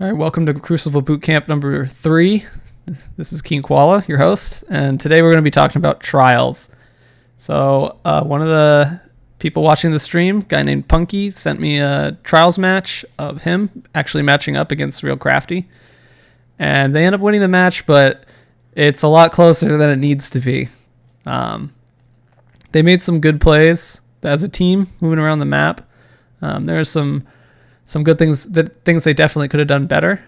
All right, welcome to Crucible Bootcamp number 3. This is King Koala, your host, and today we're going to be talking about trials. So one of the people watching the stream, a guy named Punky, sent me a trials match of him actually matching up against Real Crafty. And they end up winning the match, but it's a lot closer than it needs to be. They made some good plays as a team moving around the map. There are some good things they definitely could have done better.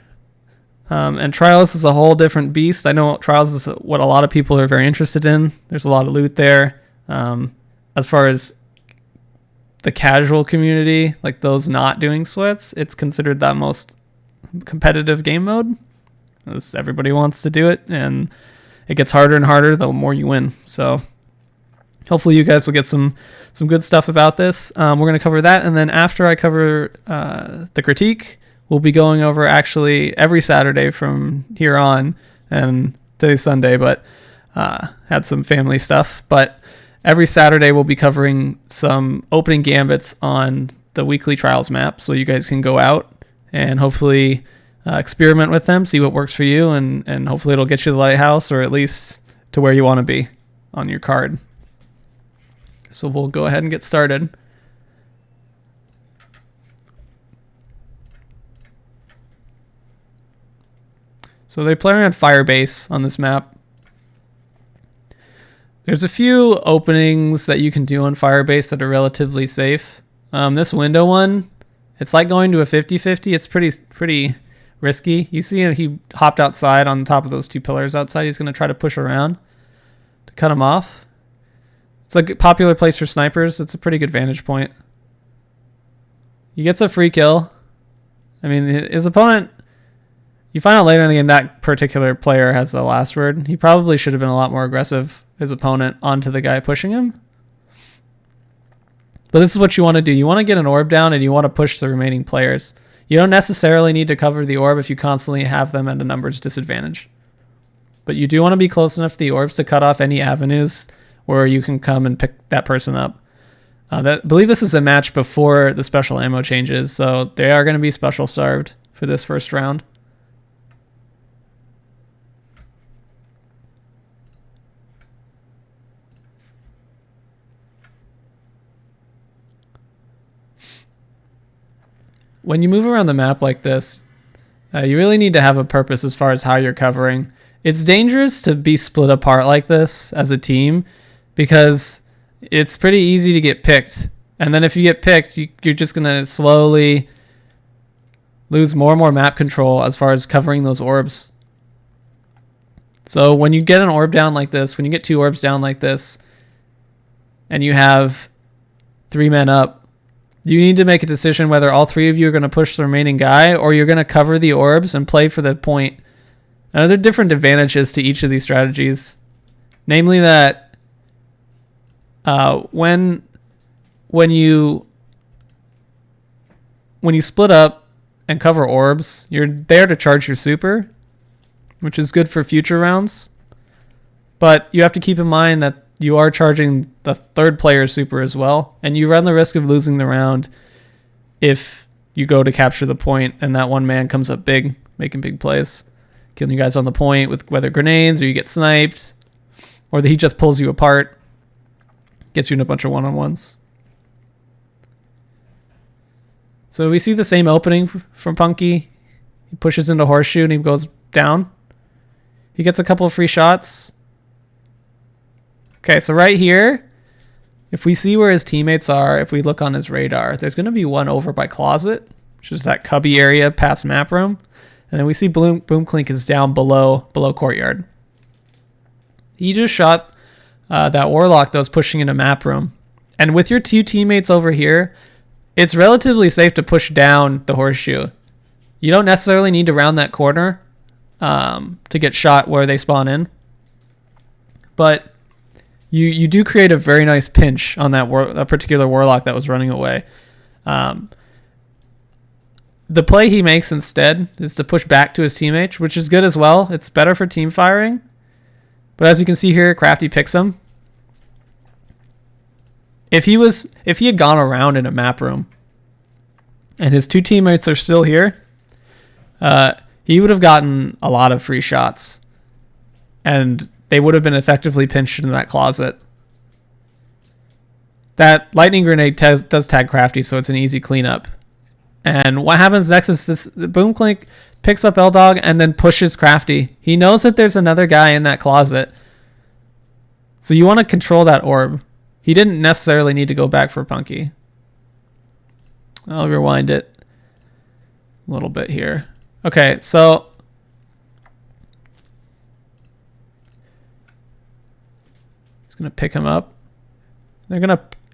And Trials is a whole different beast. I know Trials is what a lot of people are very interested in. There's a lot of loot there. As far as the casual community, like those not doing sweats, it's considered that most competitive game mode. As everybody wants to do it, and it gets harder and harder the more you win. So hopefully you guys will get some good stuff about this. We're going to cover that, and then after I cover the critique, we'll be going over actually every Saturday from here on, and today's Sunday, but had some family stuff. But every Saturday we'll be covering some opening gambits on the weekly trials map, so you guys can go out and hopefully experiment with them, see what works for you, and hopefully it'll get you the lighthouse, or at least to where you want to be on your card. So we'll go ahead and get started. So they play around Firebase on this map. There's a few openings that you can do on Firebase that are relatively safe. This window one, it's like going to a 50-50. It's pretty risky. You see he hopped outside on top of those two pillars outside. He's going to try to push around to cut him off. It's a popular place for snipers. It's a pretty good vantage point. He gets a free kill. I mean, his opponent, you find out later in the game that particular player has the last word. He probably should have been a lot more aggressive, his opponent, onto the guy pushing him. But this is what you want to do. You want to get an orb down, and you want to push the remaining players. You don't necessarily need to cover the orb if you constantly have them at a numbers disadvantage. But you do want to be close enough to the orbs to cut off any avenues where you can come and pick that person up. I believe this is a match before the special ammo changes, so they are going to be special starved for this first round. When you move around the map like this, you really need to have a purpose as far as how you're covering. It's dangerous to be split apart like this as a team, because it's pretty easy to get picked. And then if you get picked, you're just going to slowly lose more and more map control as far as covering those orbs. So when you get an orb down like this, when you get 2 orbs down like this, and you have 3 men up, you need to make a decision whether all 3 of you are going to push the remaining guy, or you're going to cover the orbs and play for the point. Now, there are different advantages to each of these strategies. Namely that when you split up and cover orbs, you're there to charge your super, which is good for future rounds. But you have to keep in mind that you are charging the third player's super as well, and you run the risk of losing the round if you go to capture the point and that one man comes up big, making big plays, killing you guys on the point with whether grenades, or you get sniped, or that he just pulls you apart, gets you in a bunch of one-on-ones. So we see the same opening from Punky. He pushes into Horseshoe and he goes down. He gets a couple of free shots. Okay, so right here, if we see where his teammates are, if we look on his radar, there's going to be one over by Closet, which is that cubby area past map room. And then we see Boom Clink is down below Courtyard. He just shot that Warlock that was pushing into map room. And with your 2 teammates over here, it's relatively safe to push down the Horseshoe. You don't necessarily need to round that corner to get shot where they spawn in. But you do create a very nice pinch on that particular Warlock that was running away. The play he makes instead is to push back to his teammate, which is good as well. It's better for team firing. But as you can see here, Crafty picks him. If he had gone around in a map room and his 2 teammates are still here, he would have gotten a lot of free shots, and they would have been effectively pinched into that closet. That lightning grenade does tag Crafty, so it's an easy cleanup. And what happens next is this: Boom Clink picks up L-Dog and then pushes Crafty. He knows that there's another guy in that closet, so you want to control that orb. He didn't necessarily need to go back for Punky. I'll rewind it a little bit here. Okay, so he's gonna pick him up.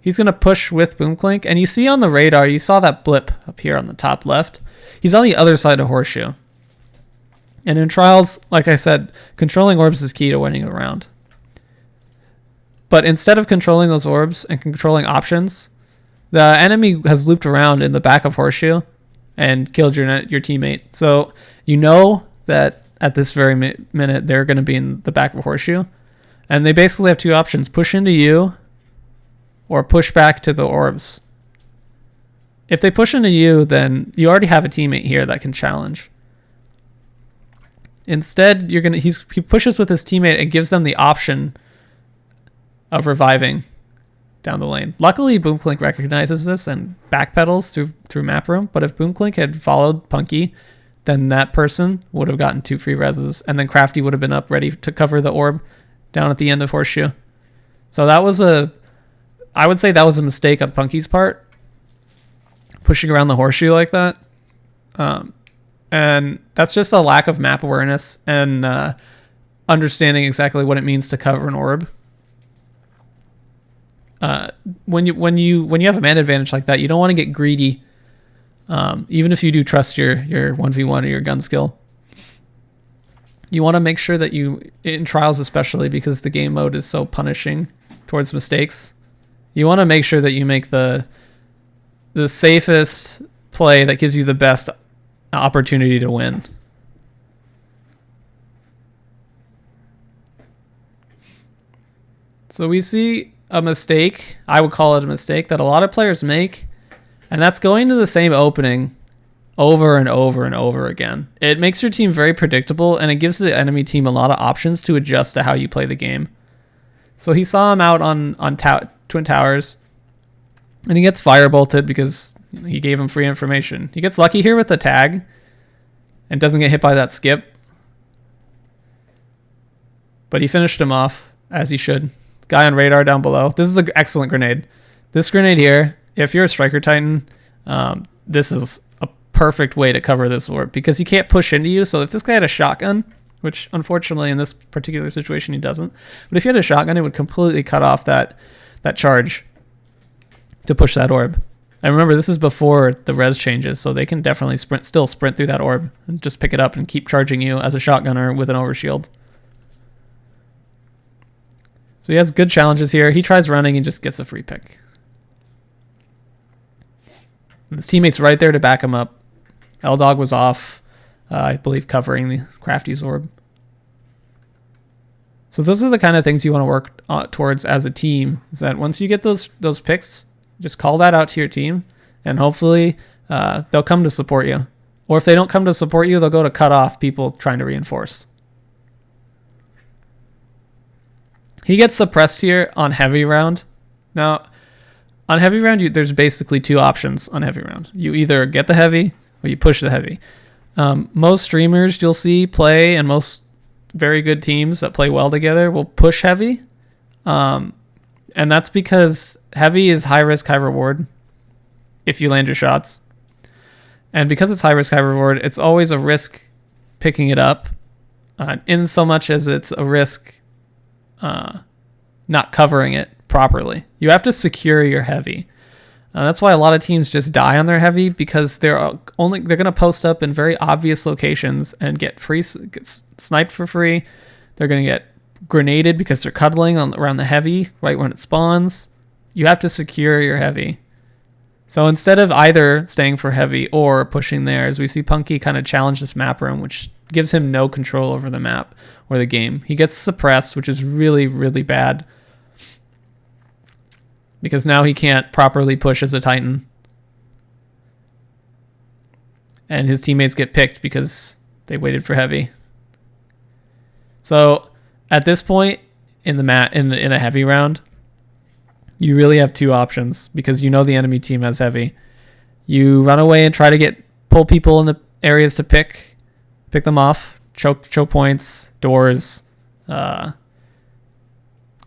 He's gonna push with Boom Clink, and you see on the radar, you saw that blip up here on the top left. He's on the other side of Horseshoe. And in Trials, like I said, controlling orbs is key to winning a round. But instead of controlling those orbs and controlling options, the enemy has looped around in the back of Horseshoe and killed your teammate. So you know that at this very minute, they're going to be in the back of Horseshoe. And they basically have two options: push into you or push back to the orbs. If they push into you, then you already have a teammate here that can challenge. Instead, he pushes with his teammate and gives them the option of reviving down the lane. Luckily, Boom Clink recognizes this and backpedals through map room. But if Boom Clink had followed Punky, then that person would have gotten 2 free reses, and then Crafty would have been up ready to cover the orb down at the end of Horseshoe. So I would say that was a mistake on Punky's part, pushing around the Horseshoe like that. And that's just a lack of map awareness and understanding exactly what it means to cover an orb. When you have a man advantage like that, you don't want to get greedy. Even if you do trust your 1v1 or your gun skill, you want to make sure that in Trials especially, because the game mode is so punishing towards mistakes, you want to make sure that you make the safest play that gives you the best opportunity to win. So we see a mistake, I would call it a mistake, that a lot of players make, and that's going to the same opening over and over and over again. It makes your team very predictable, and it gives the enemy team a lot of options to adjust to how you play the game. So he saw him out on Twin Towers, and he gets firebolted because he gave him free information. He gets lucky here with the tag and doesn't get hit by that skip, but he finished him off as he should. Guy on radar down below. This is an excellent grenade. This grenade here, if you're a Striker Titan, this is a perfect way to cover this orb because he can't push into you. So if this guy had a shotgun, which unfortunately in this particular situation he doesn't, but if he had a shotgun, it would completely cut off that charge to push that orb. And remember, this is before the res changes, so they can definitely still sprint through that orb and just pick it up and keep charging you as a shotgunner with an overshield. So he has good challenges here. He tries running and just gets a free pick. And his teammate's right there to back him up. L-Dog was off, I believe, covering the Crafty's orb. So those are the kind of things you want to work towards as a team, is that once you get those picks, just call that out to your team, and hopefully they'll come to support you. Or if they don't come to support you, they'll go to cut off people trying to reinforce. He gets suppressed here on heavy round. Now, on heavy round, there's basically two options on heavy round. You either get the heavy or you push the heavy. Most streamers you'll see play, and most very good teams that play well together will push heavy. And that's because heavy is high risk, high reward if you land your shots. And because it's high risk, high reward, it's always a risk picking it up, in so much as it's a risk not covering it properly. You have to secure your heavy. That's why a lot of teams just die on their heavy, because they're going to post up in very obvious locations and get sniped for free. They're going to get grenaded because they're cuddling around the heavy right when it spawns. You have to secure your heavy. So instead of either staying for heavy or pushing there, as we see Punky kind of challenge this map room, which gives him no control over the map or the game. He gets suppressed, which is really, really bad, because now he can't properly push as a Titan. and his teammates get picked because they waited for heavy. So at this point in the in a heavy round, you really have two options because you know the enemy team has heavy. You run away and try to pull people in the areas to pick them off, choke points, doors,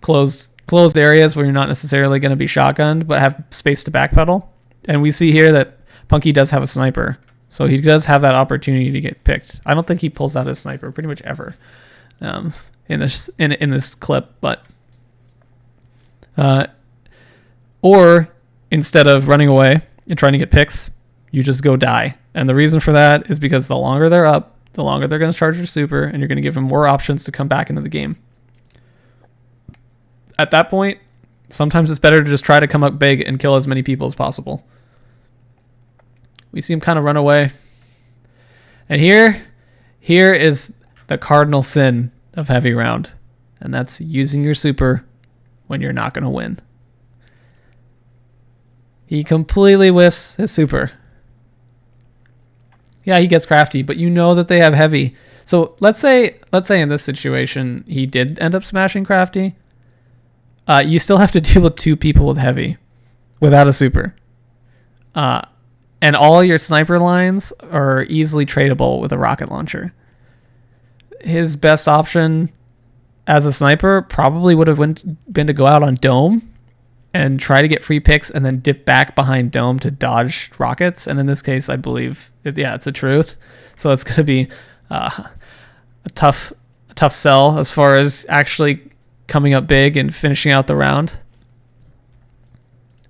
closed areas where you're not necessarily going to be shotgunned but have space to backpedal. And we see here that Punky does have a sniper, so he does have that opportunity to get picked. I don't think he pulls out his sniper pretty much ever in this clip, but or instead of running away and trying to get picks, you just go die. And the reason for that is because the longer they're up, the longer they're going to charge your super, and you're going to give them more options to come back into the game. At that point, sometimes it's better to just try to come up big and kill as many people as possible. We see him kind of run away. And here is the cardinal sin of heavy round, and that's using your super when you're not going to win. He completely whiffs his super. Yeah, he gets crafty, but you know that they have heavy. So let's say in this situation he did end up smashing crafty. You still have to deal with two people with heavy without a super. And all your sniper lines are easily tradable with a rocket launcher. His best option as a sniper probably would have been to go out on dome and try to get free picks and then dip back behind dome to dodge rockets. And in this case, I believe, it's a truth. So it's going to be a tough sell as far as actually coming up big and finishing out the round.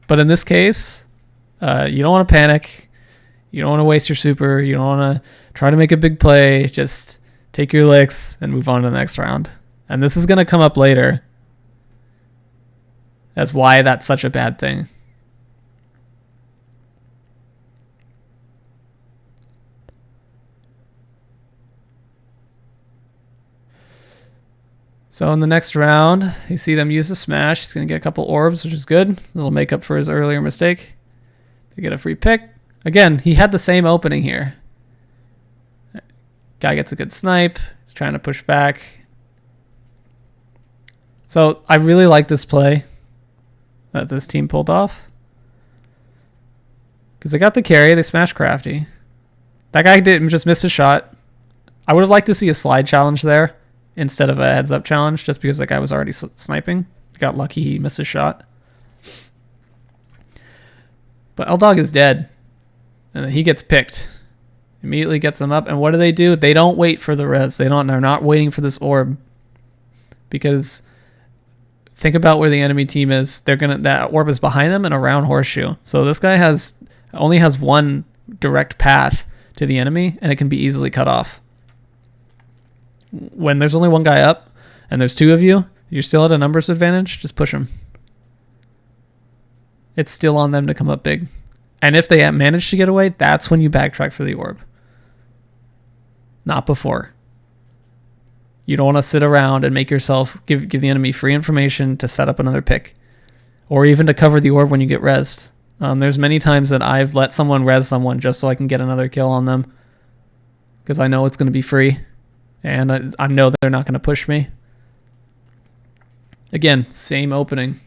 But in this case, you don't want to panic. You don't want to waste your super. You don't want to try to make a big play. Just take your licks and move on to the next round. And this is going to come up later as why that's such a bad thing. So in the next round, you see them use a smash. He's going to get a couple orbs, which is good. It'll make up for his earlier mistake. They get a free pick. Again, he had the same opening here. Guy gets a good snipe. He's trying to push back. So I really like this play that this team pulled off, because they got the carry. They smashed crafty. That guy didn't just miss a shot. I would have liked to see a slide challenge there instead of a heads up challenge, just because that guy was already sniping. Got lucky he missed a shot. But L-Dog is dead, and then he gets picked. Immediately gets him up, and what do? They don't wait for the res. They're not waiting for this orb, because think about where the enemy team is. That orb is behind them and around horseshoe. So this guy only has one direct path to the enemy, and it can be easily cut off. When there's only one guy up and there's two of you, you're still at a numbers advantage. Just push them. It's still on them to come up big. And if they manage to get away, that's when you backtrack for the orb. Not before. You don't want to sit around and make yourself give the enemy free information to set up another pick, or even to cover the orb when you get rezzed. There's many times that I've let someone res someone just so I can get another kill on them, because I know it's going to be free, and I know that they're not going to push me. Again, same opening.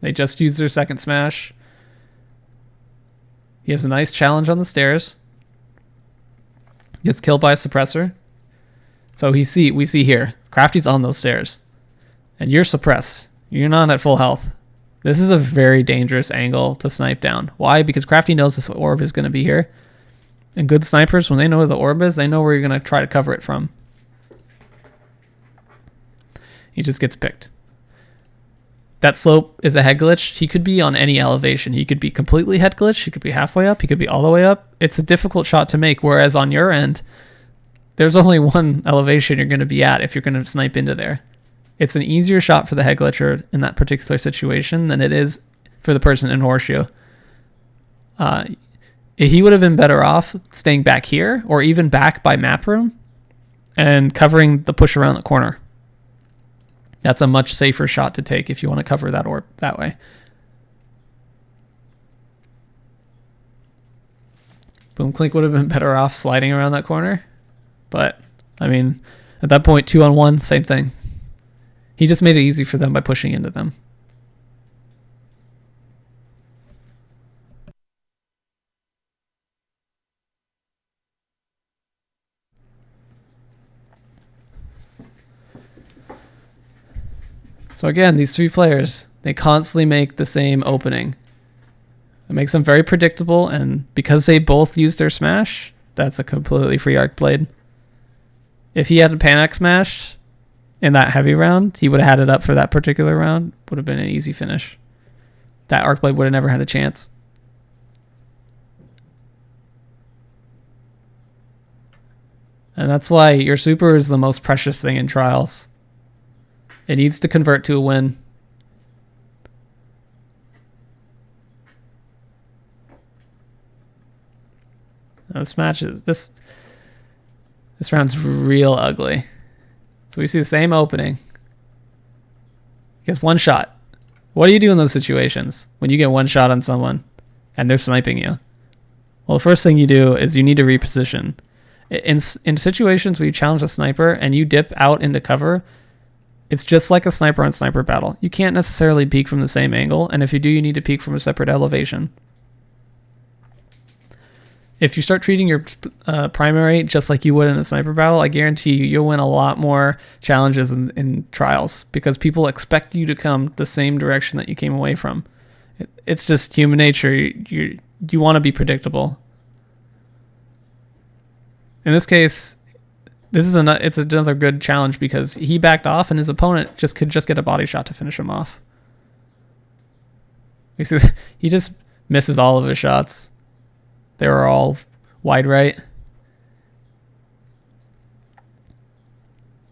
They just used their second smash. He has a nice challenge on the stairs. Gets killed by a suppressor. So we see here, Crafty's on those stairs, and you're suppressed. You're not at full health. This is a very dangerous angle to snipe down. Why? Because Crafty knows this orb is going to be here. And good snipers, when they know where the orb is, they know where you're going to try to cover it from. He just gets picked. That slope is a head glitch. He could be on any elevation. He could be completely head glitch. He could be halfway up. He could be all the way up. It's a difficult shot to make, whereas on your end, there's only one elevation you're going to be at if you're going to snipe into there. It's an easier shot for the head glitcher in that particular situation than it is for the person in horseshoe. He would have been better off staying back here, or even back by map room and covering the push around the corner. That's a much safer shot to take if you want to cover that orb that way. Boom Clink would have been better off sliding around that corner. But, I mean, at that point, 2-on-1, same thing. He just made it easy for them by pushing into them. So again, these three players, they constantly make the same opening. It makes them very predictable, and because they both use their smash, that's a completely free arc blade. If he had a panic smash in that heavy round, he would have had it up for that particular round. Would have been an easy finish. That arc blade would have never had a chance. And that's why your super is the most precious thing in trials. It needs to convert to a win. Now this round's real ugly. So we see the same opening. He gets one shot. What do you do in those situations when you get one shot on someone and they're sniping you? Well, the first thing you do is you need to reposition. In situations where you challenge a sniper and you dip out into cover, it's just like a sniper on sniper battle. You can't necessarily peek from the same angle, and if you do, you need to peek from a separate elevation. If you start treating your primary just like you would in a sniper battle, I guarantee you'll win a lot more challenges in trials, because people expect you to come the same direction that you came away from. It's just human nature. You want to be predictable. In this case, it's another good challenge because he backed off and his opponent could just get a body shot to finish him off. You see, he just misses all of his shots. They were all wide right.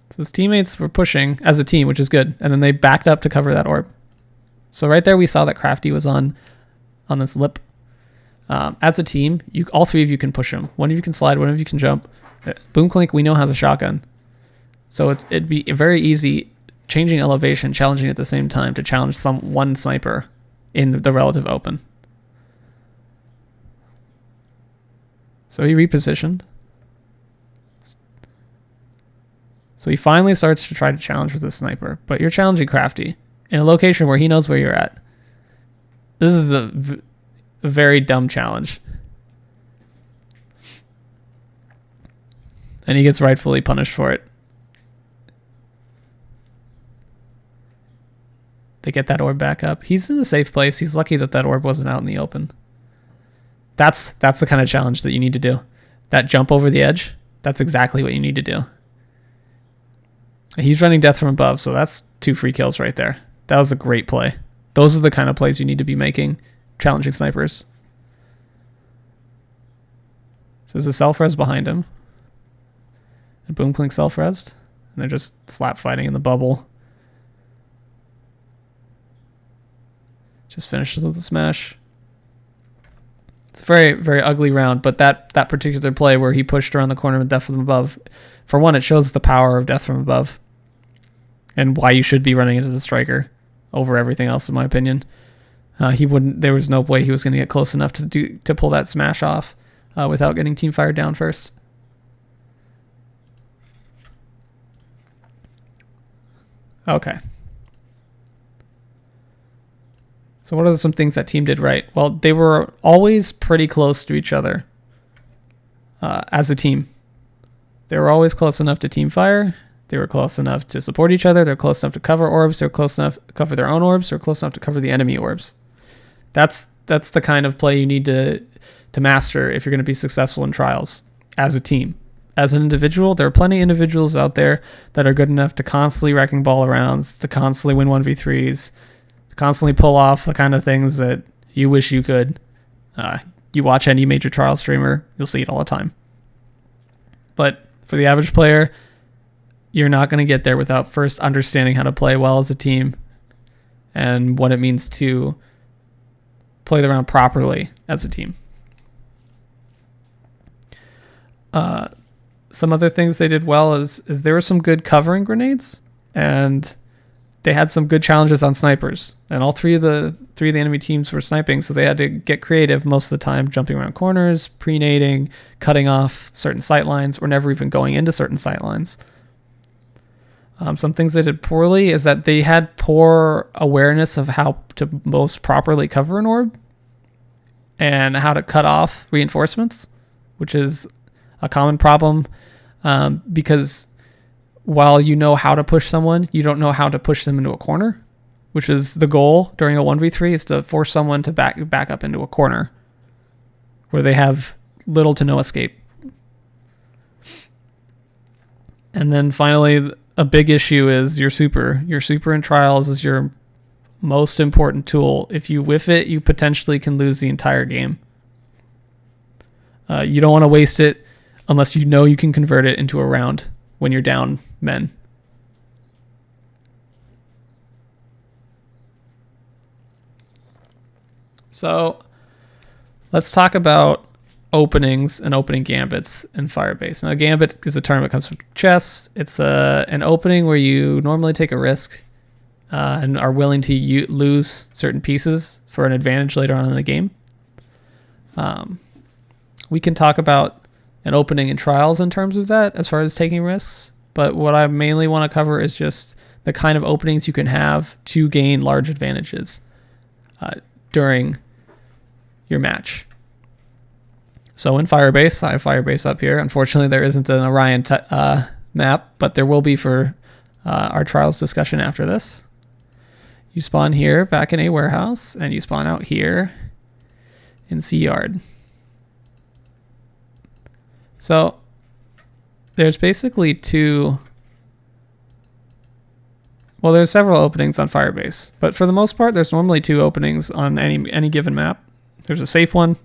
So his teammates were pushing as a team, which is good, and then they backed up to cover that orb. So right there we saw that Crafty was on this lip. As a team, all three of you can push him. One of you can slide, one of you can jump. Boom Clink, we know, has a shotgun. So it'd be very easy changing elevation, challenging at the same time to challenge one sniper in the relative open. So he repositioned. So he finally starts to try to challenge with a sniper, but you're challenging Crafty in a location where he knows where you're at. This is a very dumb challenge. And he gets rightfully punished for it. They get that orb back up. He's in a safe place. He's lucky that orb wasn't out in the open. That's the kind of challenge that you need to do. That jump over the edge, that's exactly what you need to do. He's running death from above, so that's 2 free kills right there. That was a great play. Those are the kind of plays you need to be making, challenging snipers. So there's a self-res behind him. And Boom Clink self-resed. And they're just slap fighting in the bubble. Just finishes with a smash. It's a very, very ugly round, but that particular play where he pushed around the corner with death from above, for one, it shows the power of death from above and why you should be running it as a striker over everything else, in my opinion. There was no way he was going to get close enough to pull that smash off without getting team fired down first. Okay. So what are some things that team did right? Well, they were always pretty close to each other as a team. They were always close enough to team fire. They were close enough to support each other. They're close enough to cover orbs. They're close enough to cover their own orbs. They're close enough to cover the enemy orbs. That's the kind of play you need to master if you're going to be successful in trials as a team. As an individual, there are plenty of individuals out there that are good enough to constantly wrecking ball rounds, to constantly win 1v3s, to constantly pull off the kind of things that you wish you could. You watch any major trial streamer, you'll see it all the time. But for the average player, you're not going to get there without first understanding how to play well as a team and what it means to play the round properly as a team. Some other things they did well is there were some good covering grenades, and they had some good challenges on snipers, and all three of the enemy teams were sniping, so they had to get creative most of the time, jumping around corners, pre-nading, cutting off certain sight lines, or never even going into certain sight lines. Some things they did poorly is that they had poor awareness of how to most properly cover an orb and how to cut off reinforcements, which is a common problem, because while you know how to push someone, you don't know how to push them into a corner, which is the goal during a 1v3, is to force someone to back up into a corner where they have little to no escape. And then finally, a big issue is your super. Your super in Trials is your most important tool. If you whiff it, you potentially can lose the entire game. You don't want to waste it unless you know you can convert it into a round when you're down men. So let's talk about openings and opening gambits in Firebase. Now, a gambit is a term that comes from chess. It's an opening where you normally take a risk and are willing to lose certain pieces for an advantage later on in the game. We can talk about an opening in Trials in terms of that as far as taking risks, but what I mainly want to cover is just the kind of openings you can have to gain large advantages during your match. So in Firebase, I have Firebase up here. Unfortunately, there isn't an Orion map, but there will be for our Trials discussion after this. You spawn here back in a warehouse, and you spawn out here in C Yard. So there's basically there's several openings on Firebase, but for the most part, there's normally two openings on any given map. There's a safe one,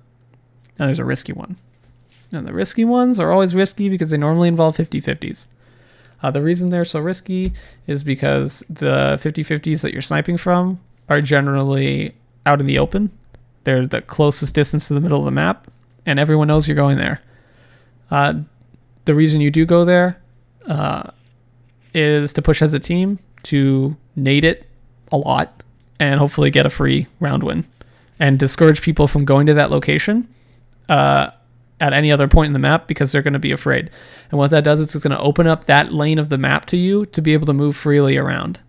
and there's a risky one. And the risky ones are always risky because they normally involve 50-50s. The reason they're so risky is because the 50-50s that you're sniping from are generally out in the open. They're the closest distance to the middle of the map, and everyone knows you're going there. The reason you do go there is to push as a team, to nade it a lot, and hopefully get a free round win, and discourage people from going to that location at any other point in the map because they're going to be afraid. And what that does is it's going to open up that lane of the map to you to be able to move freely around.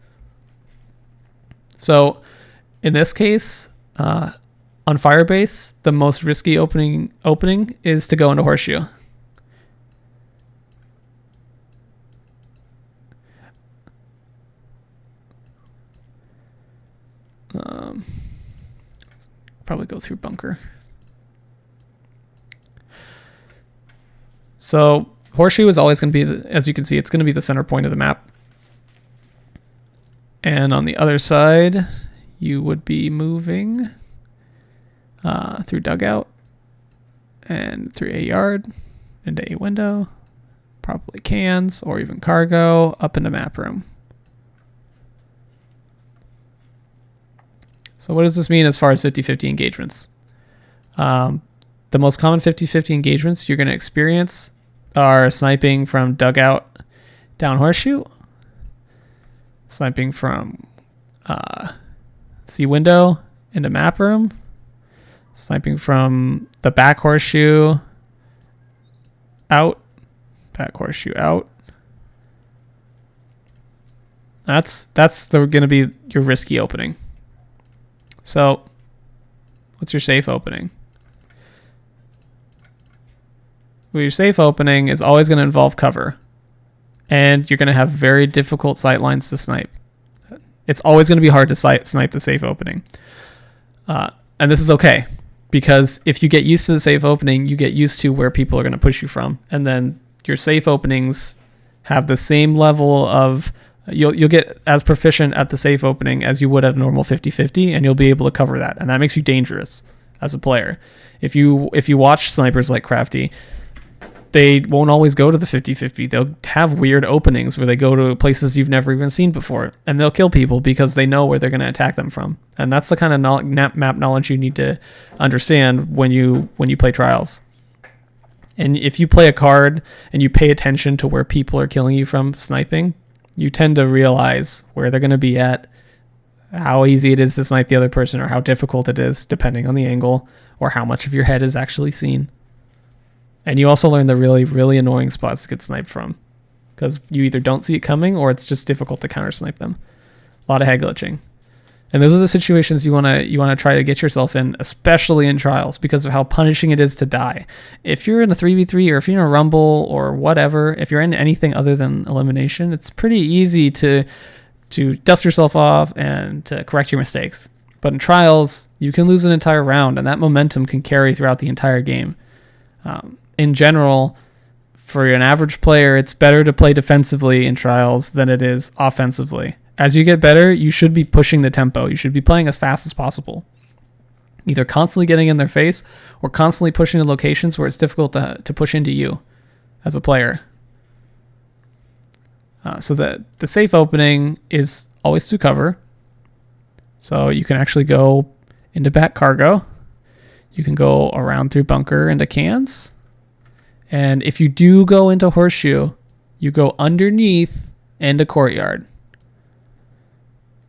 So in this case, on Firebase, the most risky opening is to go into Horseshoe. Probably go through bunker. So Horseshoe is always going to be, as you can see, it's going to be the center point of the map. And on the other side, you would be moving through dugout and through a yard into a window, probably cans or even cargo, up into map room. So what does this mean as far as 50-50 engagements? The most common 50-50 engagements you're going to experience are sniping from dugout down Horseshoe, sniping from C window into map room, sniping from the back Horseshoe out, back Horseshoe out. That's going to be your risky opening. So what's your safe opening? Well, your safe opening is always going to involve cover, and you're going to have very difficult sight lines to snipe. It's always going to be hard to snipe the safe opening. And this is okay, because if you get used to the safe opening, you get used to where people are going to push you from. And then your safe openings have the same level of, you'll get as proficient at the safe opening as you would at a normal 50-50, and you'll be able to cover that. And that makes you dangerous as a player. If you watch snipers like Crafty, they won't always go to the 50-50. They'll have weird openings where they go to places you've never even seen before, and they'll kill people because they know where they're going to attack them from. And that's the kind of map knowledge you need to understand when you play Trials. And if you play a card and you pay attention to where people are killing you from sniping, you tend to realize where they're going to be at, how easy it is to snipe the other person, or how difficult it is depending on the angle, or how much of your head is actually seen. And you also learn the really, really annoying spots to get sniped from, because you either don't see it coming or it's just difficult to counter snipe them. A lot of head glitching. And those are the situations you want to try to get yourself in, especially in trials, because of how punishing it is to die. If you're in a 3v3, or if you're in a rumble or whatever, if you're in anything other than elimination, it's pretty easy to dust yourself off and to correct your mistakes. But in trials, you can lose an entire round, and that momentum can carry throughout the entire game. In general, for an average player, it's better to play defensively in trials than it is offensively. As you get better, you should be pushing the tempo. You should be playing as fast as possible. Either constantly getting in their face or constantly pushing to locations where it's difficult to push into you as a player. So the safe opening is always through cover. So you can actually go into back cargo. You can go around through bunker into cans. And if you do go into horseshoe, you go underneath into courtyard.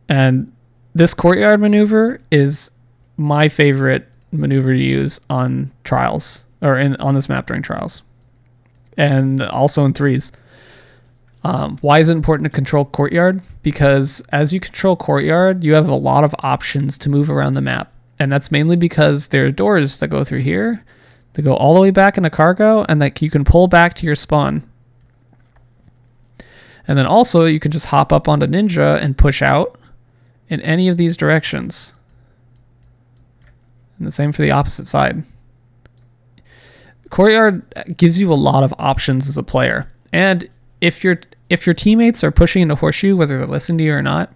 And this courtyard maneuver is my favorite maneuver to use on trials, or on this map during trials, and also in threes. Why is it important to control courtyard? Because as you control courtyard, you have a lot of options to move around the map. And that's mainly because there are doors that go through here, that go all the way back into cargo, and that you can pull back to your spawn. And then also you can just hop up onto Ninja and push out in any of these directions. And the same for the opposite side. Courtyard gives you a lot of options as a player. And if your teammates are pushing into horseshoe, whether they're listening to you or not,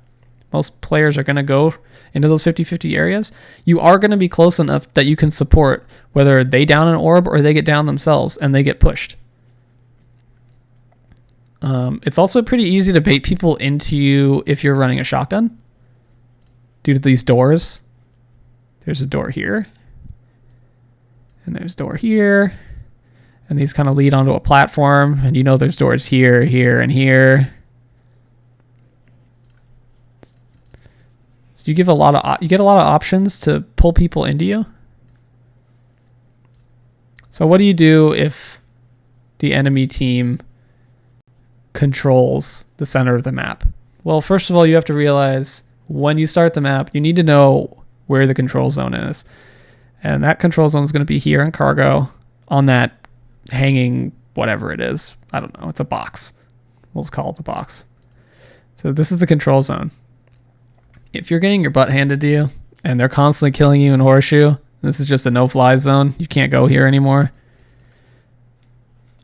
most players are going to go into those 50-50 areas. You are going to be close enough that you can support whether they down an orb or they get down themselves and they get pushed. It's also pretty easy to bait people into you if you're running a shotgun. Due to these doors. There's a door here. And there's a door here. And these kind of lead onto a platform. And you know there's doors here, here, and here. So you get a lot of options to pull people into you. So what do you do if the enemy team controls the center of the map? Well, first of all, you have to realize when you start the map, you need to know where the control zone is. And that control zone is going to be here in cargo on that hanging whatever it is. I don't know. It's a box. We'll just call it the box. So this is the control zone. If you're getting your butt handed to you and they're constantly killing you in horseshoe, this is just a no-fly zone. You can't go here anymore.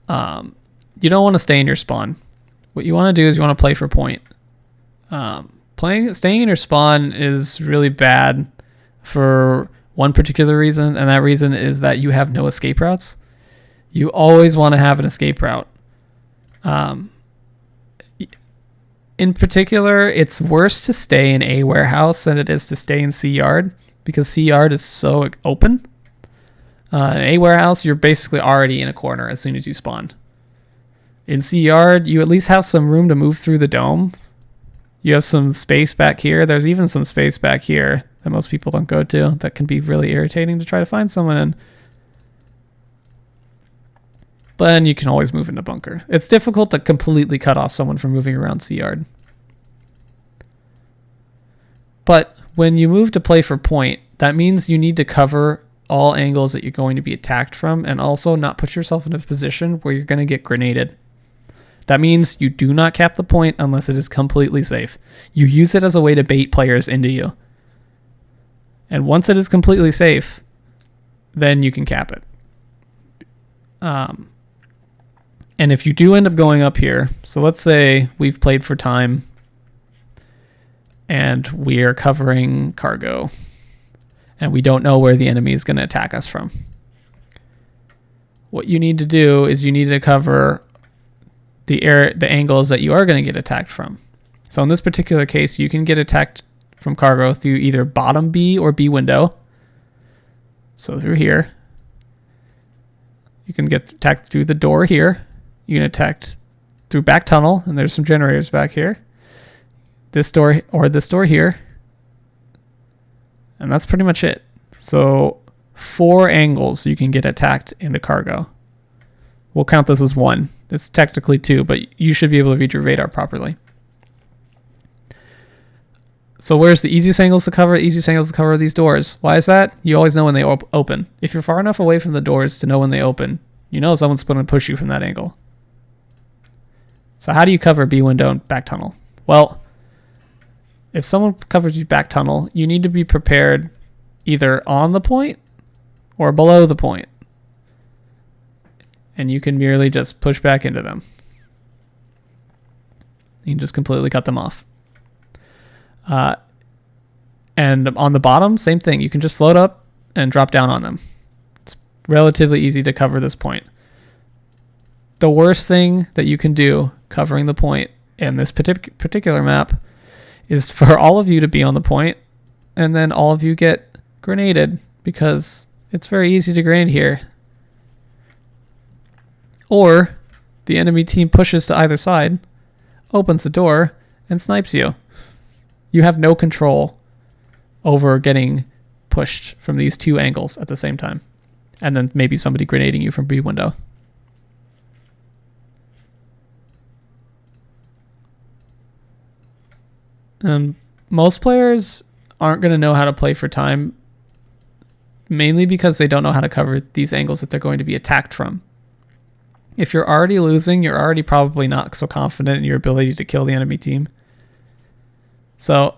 You don't want to stay in your spawn. What you want to do is you want to play for point. Staying in your spawn is really bad for one particular reason, and that reason is that you have no escape routes. You always want to have an escape route. In particular, it's worse to stay in A warehouse than it is to stay in C yard, because C yard is so open. In A warehouse, you're basically already in a corner as soon as you spawn. In C yard, you at least have some room to move through the dome. You have some space back here. There's even some space back here that most people don't go to. That can be really irritating to try to find someone in. But then you can always move into bunker. It's difficult to completely cut off someone from moving around C yard. But when you move to play for point, that means you need to cover all angles that you're going to be attacked from, and also not put yourself in a position where you're going to get grenaded. That means you do not cap the point unless it is completely safe. You use it as a way to bait players into you. And once it is completely safe, then you can cap it. And if you do end up going up here, so let's say we've played for time and we are covering cargo and we don't know where the enemy is going to attack us from. What you need to do is you need to cover the angles that you are going to get attacked from. So in this particular case, you can get attacked from cargo through either bottom B or B window. So through here. You can get attacked through the door here. You can attack through back tunnel, and there's some generators back here. This door or this door here. And that's pretty much it. So 4 angles you can get attacked into cargo. We'll count this as 1. It's technically 2, but you should be able to read your radar properly. So where's the easiest angles to cover? Easiest angles to cover are these doors. Why is that? You always know when they open. If you're far enough away from the doors to know when they open, you know someone's going to push you from that angle. So how do you cover B window and back tunnel? Well, if someone covers you back tunnel, you need to be prepared either on the point or below the point. And you can merely just push back into them. You can just completely cut them off. And on the bottom, same thing. You can just float up and drop down on them. It's relatively easy to cover this point. The worst thing that you can do covering the point in this particular map is for all of you to be on the point and then all of you get grenaded, because it's very easy to grenade here. Or the enemy team pushes to either side, opens the door, and snipes you. You have no control over getting pushed from these 2 angles at the same time. And then maybe somebody grenading you from B window. Most players aren't going to know how to play for time, mainly because they don't know how to cover these angles that they're going to be attacked from. If you're already losing, you're already probably not so confident in your ability to kill the enemy team. So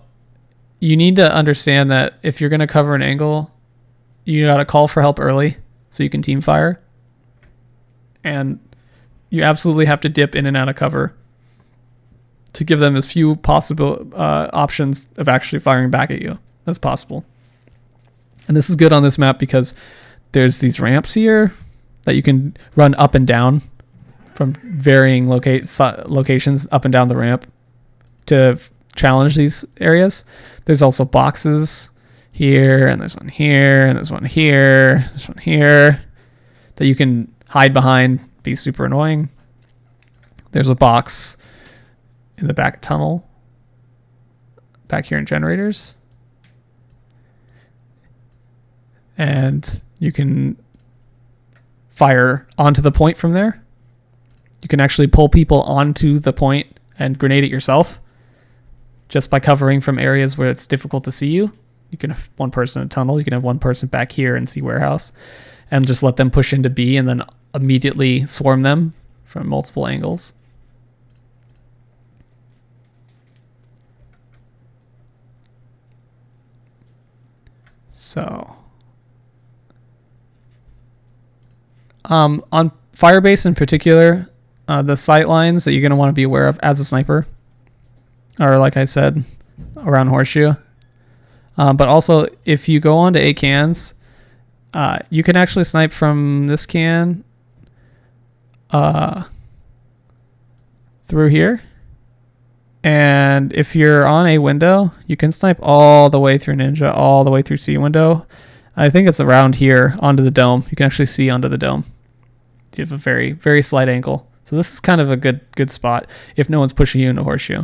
you need to understand that if you're going to cover an angle, you got to call for help early so you can team fire. And you absolutely have to dip in and out of cover to give them as few possible options of actually firing back at you as possible. And this is good on this map because there's these ramps here that you can run up and down from varying locations up and down the ramp to challenge these areas. There's also boxes here, and there's one here, and there's one here, there's one here that you can hide behind, be super annoying. There's a box in the back tunnel back here in generators, and you can fire onto the point from there. You can actually pull people onto the point and grenade it yourself just by covering from areas where it's difficult to see you. You can have one person in a tunnel, you can have one person back here in C warehouse, and just let them push into B and then immediately swarm them from multiple angles. So on Firebase in particular, the sight lines that you're going to want to be aware of as a sniper are, like I said, around Horseshoe. But also, if you go on to A cans, you can actually snipe from this can through here. And if you're on A window, you can snipe all the way through Ninja, all the way through C window. I think it's around here onto the dome. You can actually see onto the dome. You have a very, very slight angle. So this is kind of a good spot if no one's pushing you into Horseshoe.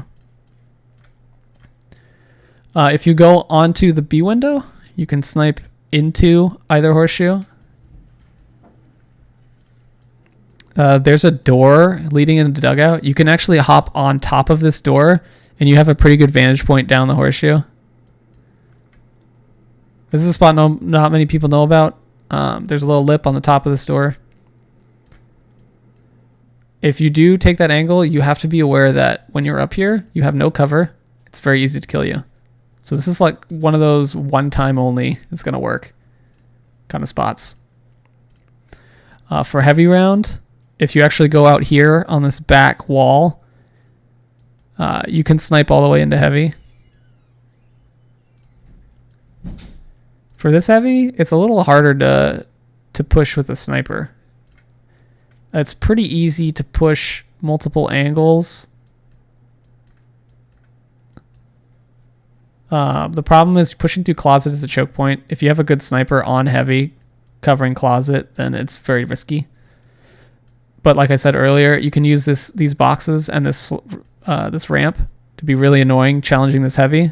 If you go onto the B window, you can snipe into either Horseshoe. There's a door leading into the dugout. You can actually hop on top of this door, and you have a pretty good vantage point down the Horseshoe. This is a spot not many people know about. There's a little lip on the top of this door. If you do take that angle, you have to be aware that when you're up here, you have no cover. It's very easy to kill you. So this is like one of those one-time only it's going to work kind of spots. For heavy round, if you actually go out here on this back wall, you can snipe all the way into heavy. For this heavy, it's a little harder to push with a sniper. It's pretty easy to push multiple angles. The problem is pushing through closet is a choke point. If you have a good sniper on heavy covering closet, then it's very risky. But like I said earlier, you can use these boxes and this ramp to be really annoying, challenging this heavy,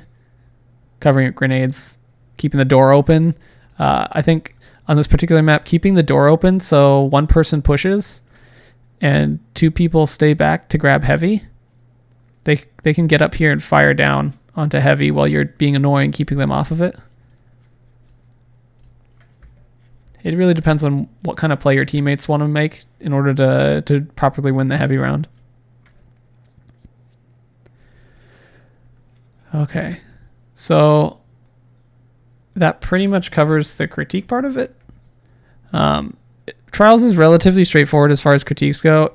covering it with grenades, keeping the door open. I think on this particular map, keeping the door open so one person pushes and 2 people stay back to grab heavy. They can get up here and fire down onto heavy while you're being annoying, keeping them off of it. It really depends on what kind of play your teammates want to make in order to properly win the heavy round. Okay, so that pretty much covers the critique part of it. Trials is relatively straightforward as far as critiques go.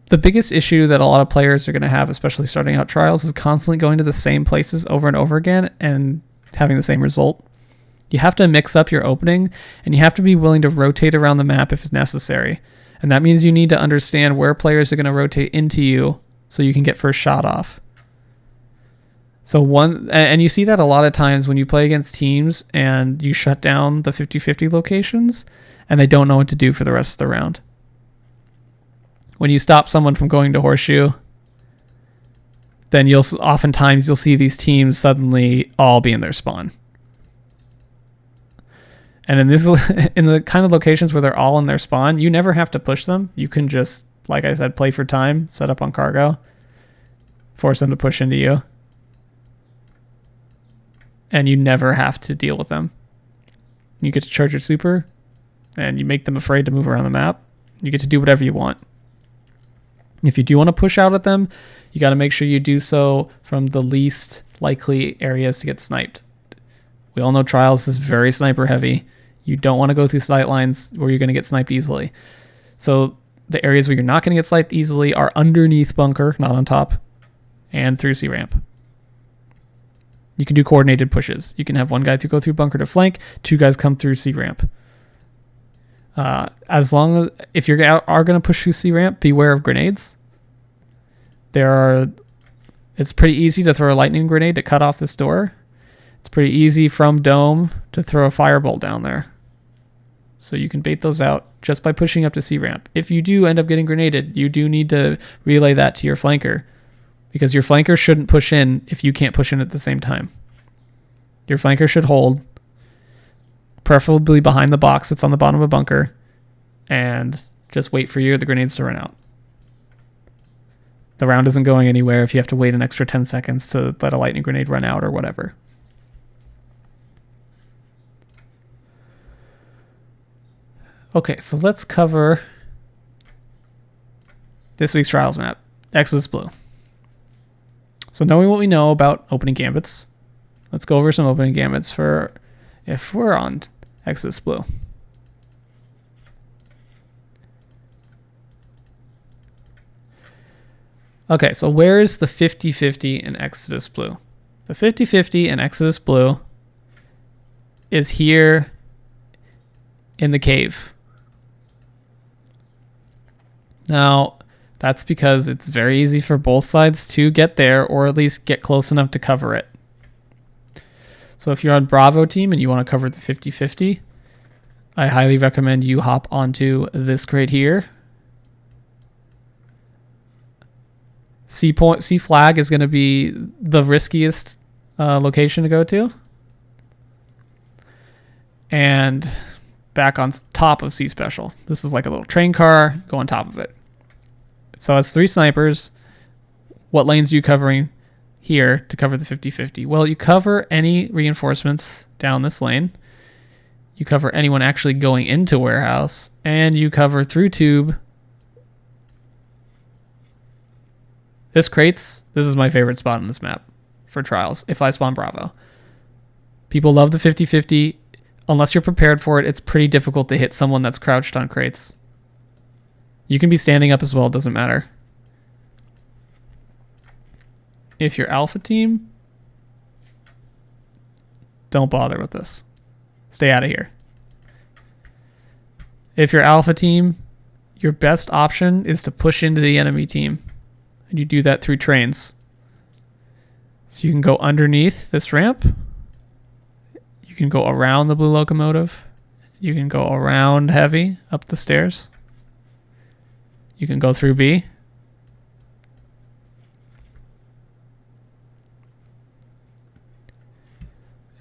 The biggest issue that a lot of players are going to have, especially starting out Trials, is constantly going to the same places over and over again and having the same result. You have to mix up your opening, and you have to be willing to rotate around the map if it's necessary. And that means you need to understand where players are going to rotate into you so you can get first shot off. And you see that a lot of times when you play against teams and you shut down the 50-50 locations and they don't know what to do for the rest of the round. When you stop someone from going to horseshoe, then oftentimes you'll see these teams suddenly all be in their spawn. And in the kind of locations where they're all in their spawn, you never have to push them. You can just, like I said, play for time, set up on cargo, force them to push into you. And you never have to deal with them. You get to charge your super, and you make them afraid to move around the map. You get to do whatever you want. If you do want to push out at them, you got to make sure you do so from the least likely areas to get sniped. We all know Trials is very sniper heavy. You don't want to go through sight lines where you're going to get sniped easily. So the areas where you're not going to get sniped easily are underneath bunker, not on top, and through C ramp. You can do coordinated pushes. You can have one guy go through bunker to flank, 2 guys come through C ramp. If you are going to push through C ramp, beware of grenades. It's pretty easy to throw a lightning grenade to cut off this door. It's pretty easy from dome to throw a firebolt down there. So you can bait those out just by pushing up to C ramp. If you do end up getting grenaded, you do need to relay that to your flanker, because your flanker shouldn't push in if you can't push in at the same time. Your flanker should hold, preferably behind the box that's on the bottom of a bunker, and just wait for the grenades to run out. The round isn't going anywhere if you have to wait an extra 10 seconds to let a lightning grenade run out or whatever. Okay, so let's cover this week's Trials map, Exodus Blue. So knowing what we know about opening gambits, let's go over some opening gambits for if we're on Exodus Blue. Okay, so where is the 50-50 in Exodus Blue? The 50-50 in Exodus Blue is here in the cave. Now, that's because it's very easy for both sides to get there, or at least get close enough to cover it. So if you're on Bravo team and you want to cover the 50-50, I highly recommend you hop onto this crate here. C flag is going to be the riskiest location to go to. And back on top of C special. This is like a little train car. Go on top of it. So it's 3 snipers. What lanes are you covering here to cover the 50-50? Well, you cover any reinforcements down this lane. You cover anyone actually going into warehouse. And you cover through tube. This is my favorite spot on this map for Trials if I spawn Bravo. People love the 50-50. Unless you're prepared for it, it's pretty difficult to hit someone that's crouched on crates. You can be standing up as well, it doesn't matter. If you're Alpha team, don't bother with this. Stay out of here. If you're Alpha team, your best option is to push into the enemy team. And you do that through trains. So you can go underneath this ramp. You can go around the blue locomotive. You can go around heavy up the stairs. You can go through B.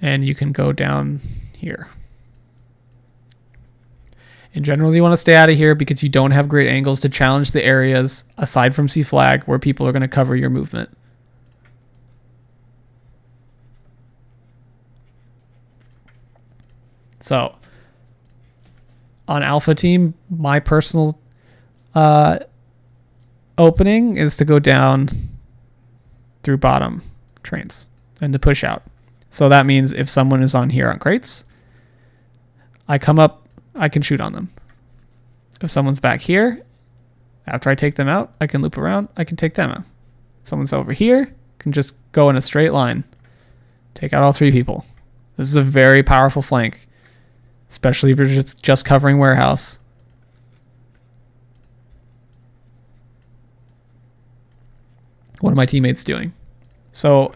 And you can go down here. In general, you want to stay out of here because you don't have great angles to challenge the areas aside from C flag where people are going to cover your movement. So on alpha team, my personal opening is to go down through bottom trains and to push out. So that means if someone is on here on crates, I come up, I can shoot on them. If someone's back here, after I take them out, I can loop around, I can take them out. Someone's over here, can just go in a straight line. Take out all 3 people. This is a very powerful flank, especially if you're just covering warehouse. What are my teammates doing? So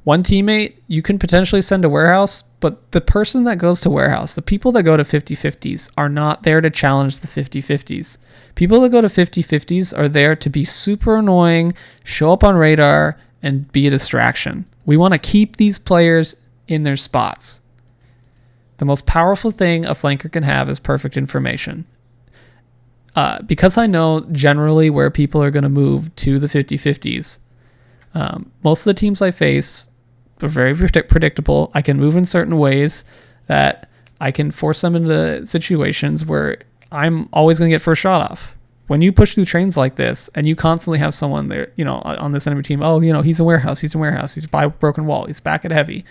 one teammate you can potentially send to warehouse, but the person that goes to warehouse, the people that go to 50-50s are not there to challenge the 50-50s. People that go to 50-50s are there to be super annoying, show up on radar, and be a distraction. We want to keep these players in their spots. The most powerful thing a flanker can have is perfect information. Because I know generally where people are going to move to the 50-50s, most of the teams I face are very predictable. I can move in certain ways that I can force them into situations where I'm always going to get first shot off. When you push through trains like this and you constantly have someone there, on this enemy team, he's in warehouse, he's by broken wall, he's back at heavy.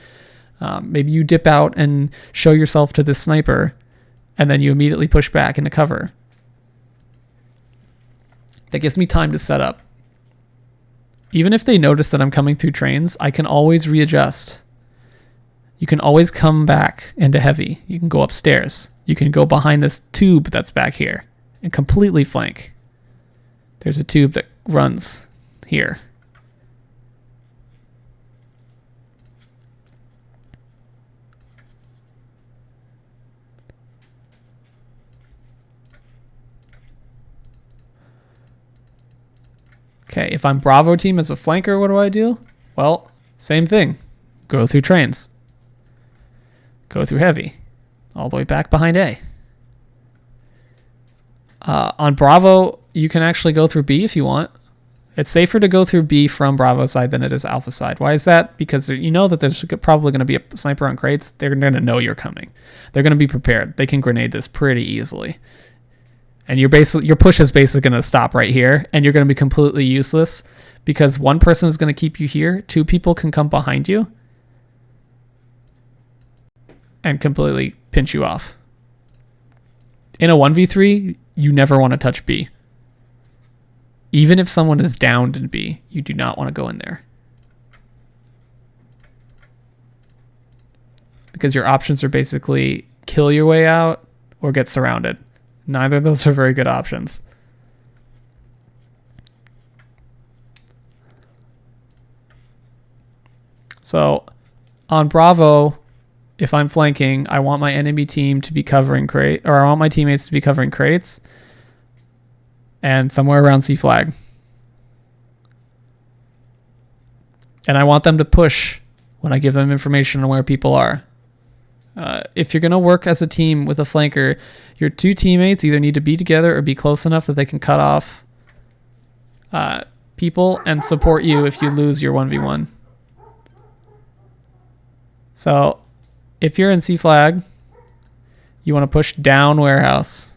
Maybe you dip out and show yourself to this sniper and then you immediately push back into cover. That gives me time to set up. Even if they notice that I'm coming through trains, I can always readjust. You can always come back into heavy. You can go upstairs. You can go behind this tube that's back here and completely flank. There's a tube that runs here. Okay, if I'm Bravo team as a flanker, what do I do? Well, same thing. Go through trains. Go through heavy. All the way back behind A. On Bravo, you can actually go through B if you want. It's safer to go through B from Bravo side than it is Alpha side. Why is that? Because you know that there's probably going to be a sniper on crates. They're going to know you're coming. They're going to be prepared. They can grenade this pretty easily. And your push is basically going to stop right here, and you're going to be completely useless because one person is going to keep you here. 2 people can come behind you and completely pinch you off. In a 1v3, you never want to touch B. Even if someone is downed in B, you do not want to go in there. Because your options are basically kill your way out or get surrounded. Neither of those are very good options. So on Bravo, if I'm flanking, I want my enemy team to be covering I want my teammates to be covering crates and somewhere around C flag. And I want them to push when I give them information on where people are. If you're going to work as a team with a flanker, your 2 teammates either need to be together or be close enough that they can cut off people and support you if you lose your 1v1. So if you're in C flag, you want to push down warehouse,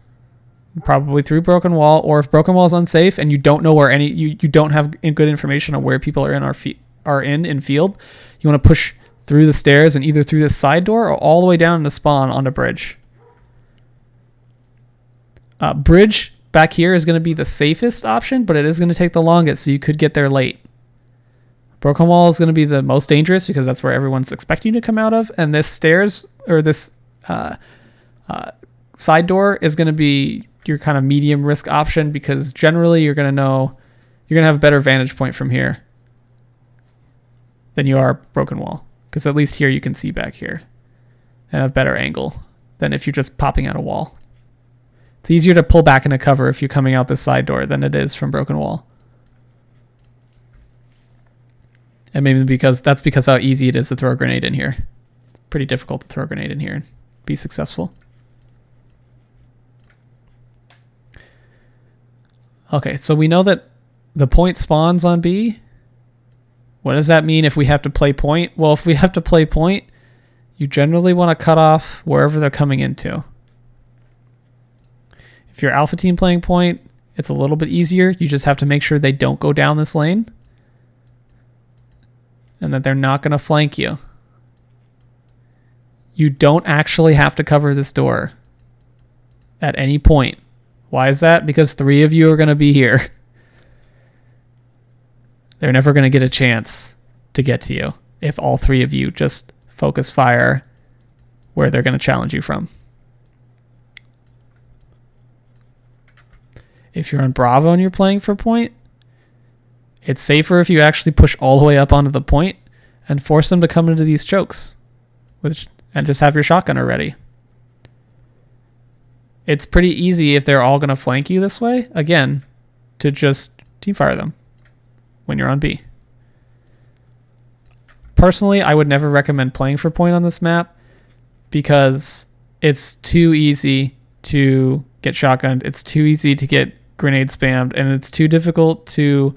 probably through broken wall, or if broken wall is unsafe and you don't know where you don't have good information on where people are in field, you want to push through the stairs and either through this side door or all the way down to spawn onto bridge. Bridge back here is going to be the safest option, but it is going to take the longest, so you could get there late. Broken wall is going to be the most dangerous because that's where everyone's expecting you to come out of, and this stairs or this side door is going to be your kind of medium risk option because generally you're going to have a better vantage point from here than you are broken wall. Because at least here you can see back here and have better angle than if you're just popping out a wall. It's easier to pull back into cover if you're coming out this side door than it is from broken wall. And maybe because how easy it is to throw a grenade in here. It's pretty difficult to throw a grenade in here and be successful. Okay, so we know that the point spawns on B. What does that mean if we have to play point? Well, if we have to play point, you generally want to cut off wherever they're coming into. If you're alpha team playing point, it's a little bit easier. You just have to make sure they don't go down this lane and that they're not going to flank you. You don't actually have to cover this door at any point. Why is that? Because 3 of you are going to be here. They're never going to get a chance to get to you if all 3 of you just focus fire where they're going to challenge you from. If you're on Bravo and you're playing for point, it's safer if you actually push all the way up onto the point and force them to come into these chokes, and just have your shotgunner ready. It's pretty easy if they're all going to flank you this way, again, to just teamfire them when you're on B. Personally, I would never recommend playing for point on this map because it's too easy to get shotgunned. It's too easy to get grenade spammed, and it's too difficult to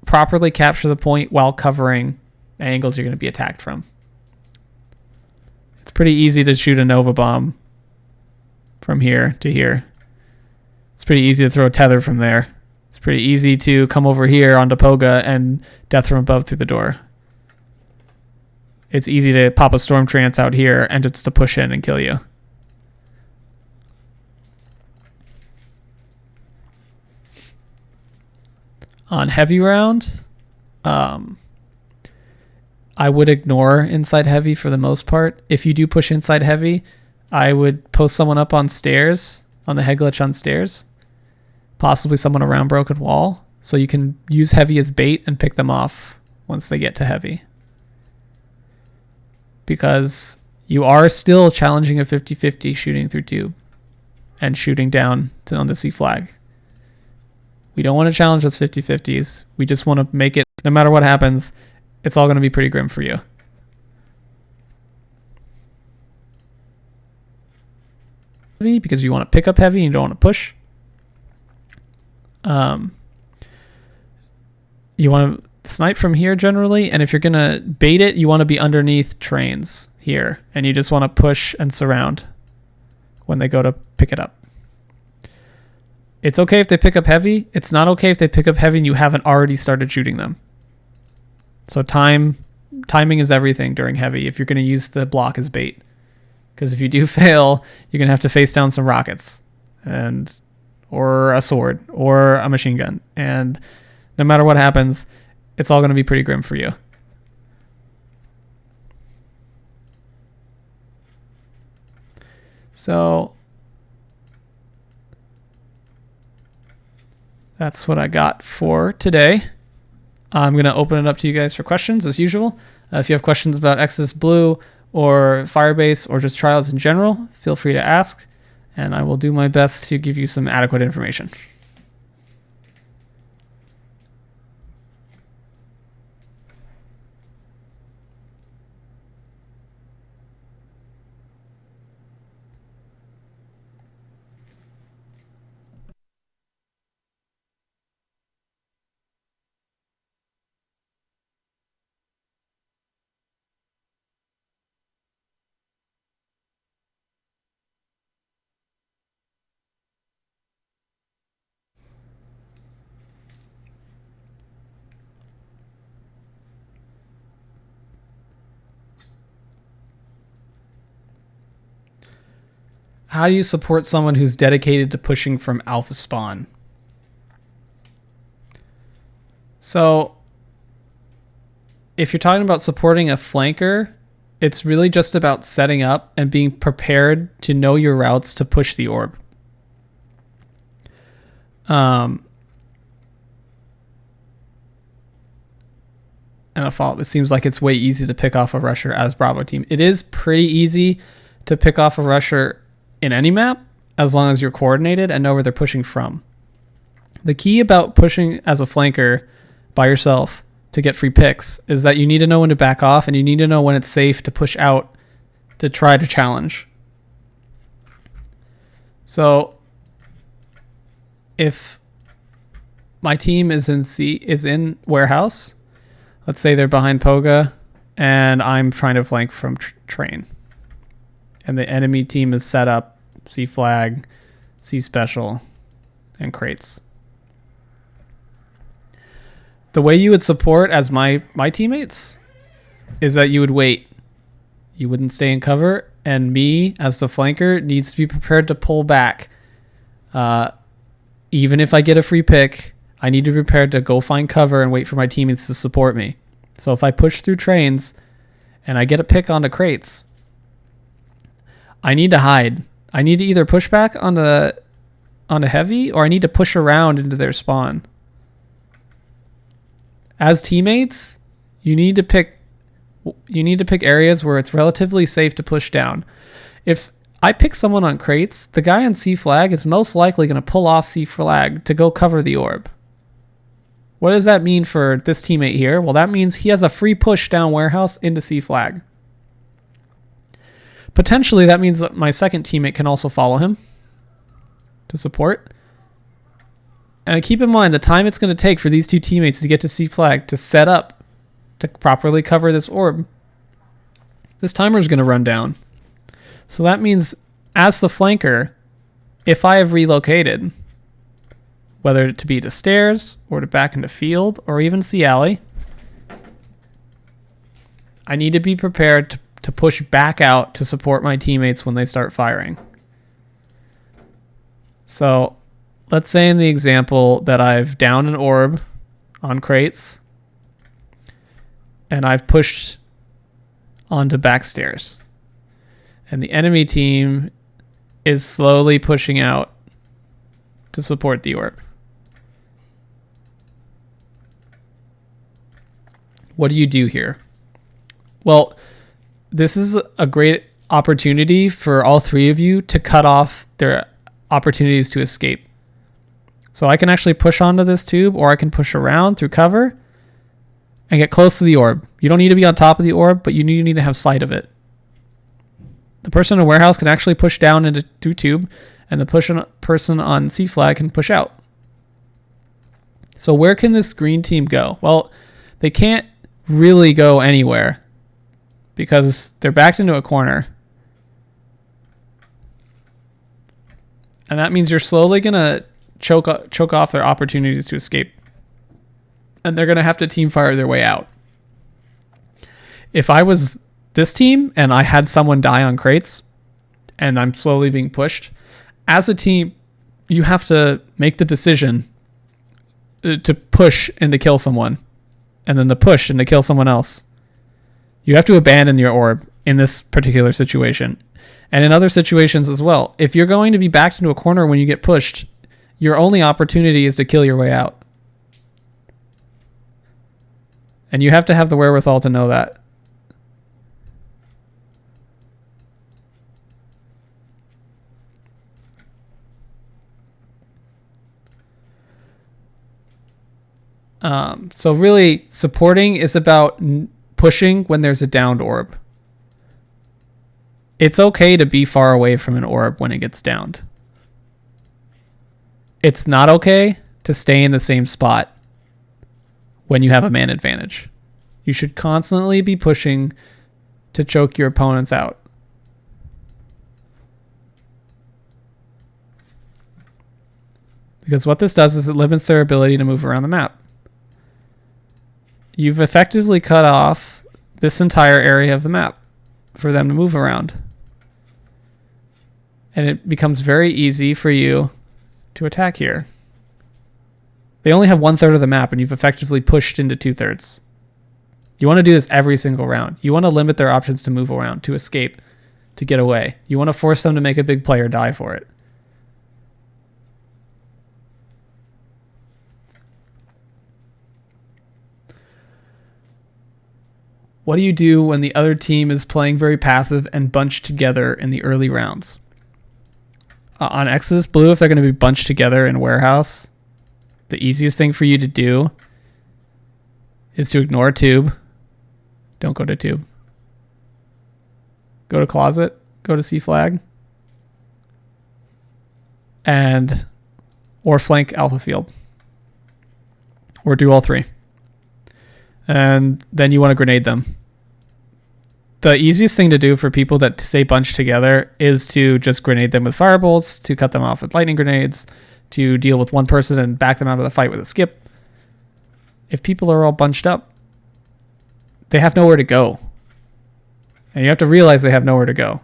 properly capture the point while covering angles you're going to be attacked from. It's pretty easy to shoot a Nova bomb from here to here. It's pretty easy to throw a tether from there. It's pretty easy to come over here onto Poga and death from above through the door. It's easy to pop a storm trance out here and just to push in and kill you. On heavy round, I would ignore inside heavy for the most part. If you do push inside heavy, I would post someone up on stairs, on the head glitch on stairs, possibly someone around broken wall, so you can use heavy as bait and pick them off once they get to heavy. Because you are still challenging a 50-50 shooting through tube and shooting down on the C flag. We don't want to challenge those 50-50s. We just want to make it, no matter what happens, it's all going to be pretty grim for you. Because you want to pick up heavy and you don't want to push. You want to snipe from here generally, and if you're going to bait it, you want to be underneath trains here, and you just want to push and surround when they go to pick it up. It's okay if they pick up heavy. It's not okay if they pick up heavy and you haven't already started shooting them. So timing is everything during heavy if you're going to use the block as bait. Because if you do fail, you're going to have to face down some rockets or a sword or a machine gun. And no matter what happens, it's all going to be pretty grim for you. So that's what I got for today. I'm going to open it up to you guys for questions as usual. If you have questions about Exodus Blue or Firebase or just trials in general, feel free to ask, and I will do my best to give you some adequate information. How do you support someone who's dedicated to pushing from alpha spawn? So if you're talking about supporting a flanker, it's really just about setting up and being prepared to know your routes to push the orb. And a follow-up, it seems like it's way easy to pick off a rusher as Bravo team. It is pretty easy to pick off a rusher in any map. as long as you're coordinated and know where they're pushing from. The key about pushing as a flanker by yourself to get free picks is that you need to know when to back off, and you need to know when it's safe to push out to try to challenge. So if my team is in warehouse, let's say they're behind Poga and I'm trying to flank from train, and the enemy team is set up C flag, C special, and crates. The way you would support as my teammates is that you would wait. You wouldn't stay in cover, and me as the flanker needs to be prepared to pull back. Even if I get a free pick, I need to be prepared to go find cover and wait for my teammates to support me. So if I push through trains and I get a pick onto crates, I need to hide. I need to either push back onto heavy, or I need to push around into their spawn. As teammates, you need to pick areas where it's relatively safe to push down. If I pick someone on crates, the guy on C flag is most likely going to pull off C flag to go cover the orb. What does that mean for this teammate here? Well, that means he has a free push down warehouse into C flag. Potentially, that means that my second teammate can also follow him to support. And keep in mind the time it's going to take for these two teammates to get to C flag to set up to properly cover this orb. This timer is going to run down. So that means as the flanker, if I have relocated, whether to be to stairs or to back into field or even C alley, I need to be prepared to push back out to support my teammates when they start firing. So let's say in the example that I've downed an orb on crates and I've pushed onto back stairs, and the enemy team is slowly pushing out to support the orb. What do you do here? Well, this is a great opportunity for all three of you to cut off their opportunities to escape. So I can actually push onto this tube, or I can push around through cover and get close to the orb. You don't need to be on top of the orb, but you need to have sight of it. The person in a warehouse can actually push down into through tube, and the person on C flag can push out. So where can this green team go? Well, they can't really go anywhere because they're backed into a corner. And that means you're slowly going to choke off their opportunities to escape. And they're going to have to team fire their way out. If I was this team and I had someone die on crates and I'm slowly being pushed, as a team, you have to make the decision to push and to kill someone, and then to push and to kill someone else. You have to abandon your orb in this particular situation, and in other situations as well. If you're going to be backed into a corner when you get pushed, your only opportunity is to kill your way out. And you have to have the wherewithal to know that. So really, supporting is about pushing when there's a downed orb. It's okay to be far away from an orb when it gets downed. It's not okay to stay in the same spot when you have a man advantage. You should constantly be pushing to choke your opponents out. Because what this does is it limits their ability to move around the map. You've effectively cut off this entire area of the map for them to move around. And it becomes very easy for you to attack here. They only have 1/3 of the map, and you've effectively pushed into 2/3. You want to do this every single round. You want to limit their options to move around, to escape, to get away. You want to force them to make a big player die for it. What do you do when the other team is playing very passive and bunched together in the early rounds? On Exodus Blue, if they're going to be bunched together in warehouse, the easiest thing for you to do is to ignore tube. Don't go to tube. Go to closet. Go to C flag. And or flank alpha field. Or do all three. And then you want to grenade them. The easiest thing to do for people that stay bunched together is to just grenade them with firebolts, to cut them off with lightning grenades, to deal with one person and back them out of the fight with a skip. If people are all bunched up, they have nowhere to go. And you have to realize they have nowhere to go.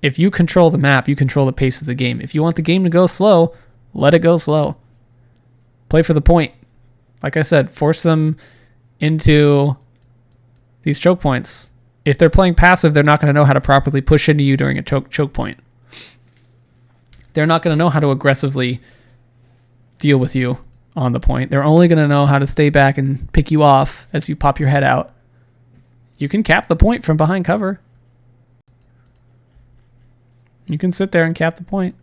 If you control the map, you control the pace of the game. If you want the game to go slow, let it go slow. Play for the point. Like I said, force them into these choke points. If they're playing passive, they're not going to know how to properly push into you during a choke point. They're not going to know how to aggressively deal with you on the point. They're only going to know how to stay back and pick you off as you pop your head out. You can cap the point from behind cover. You can sit there and cap the point.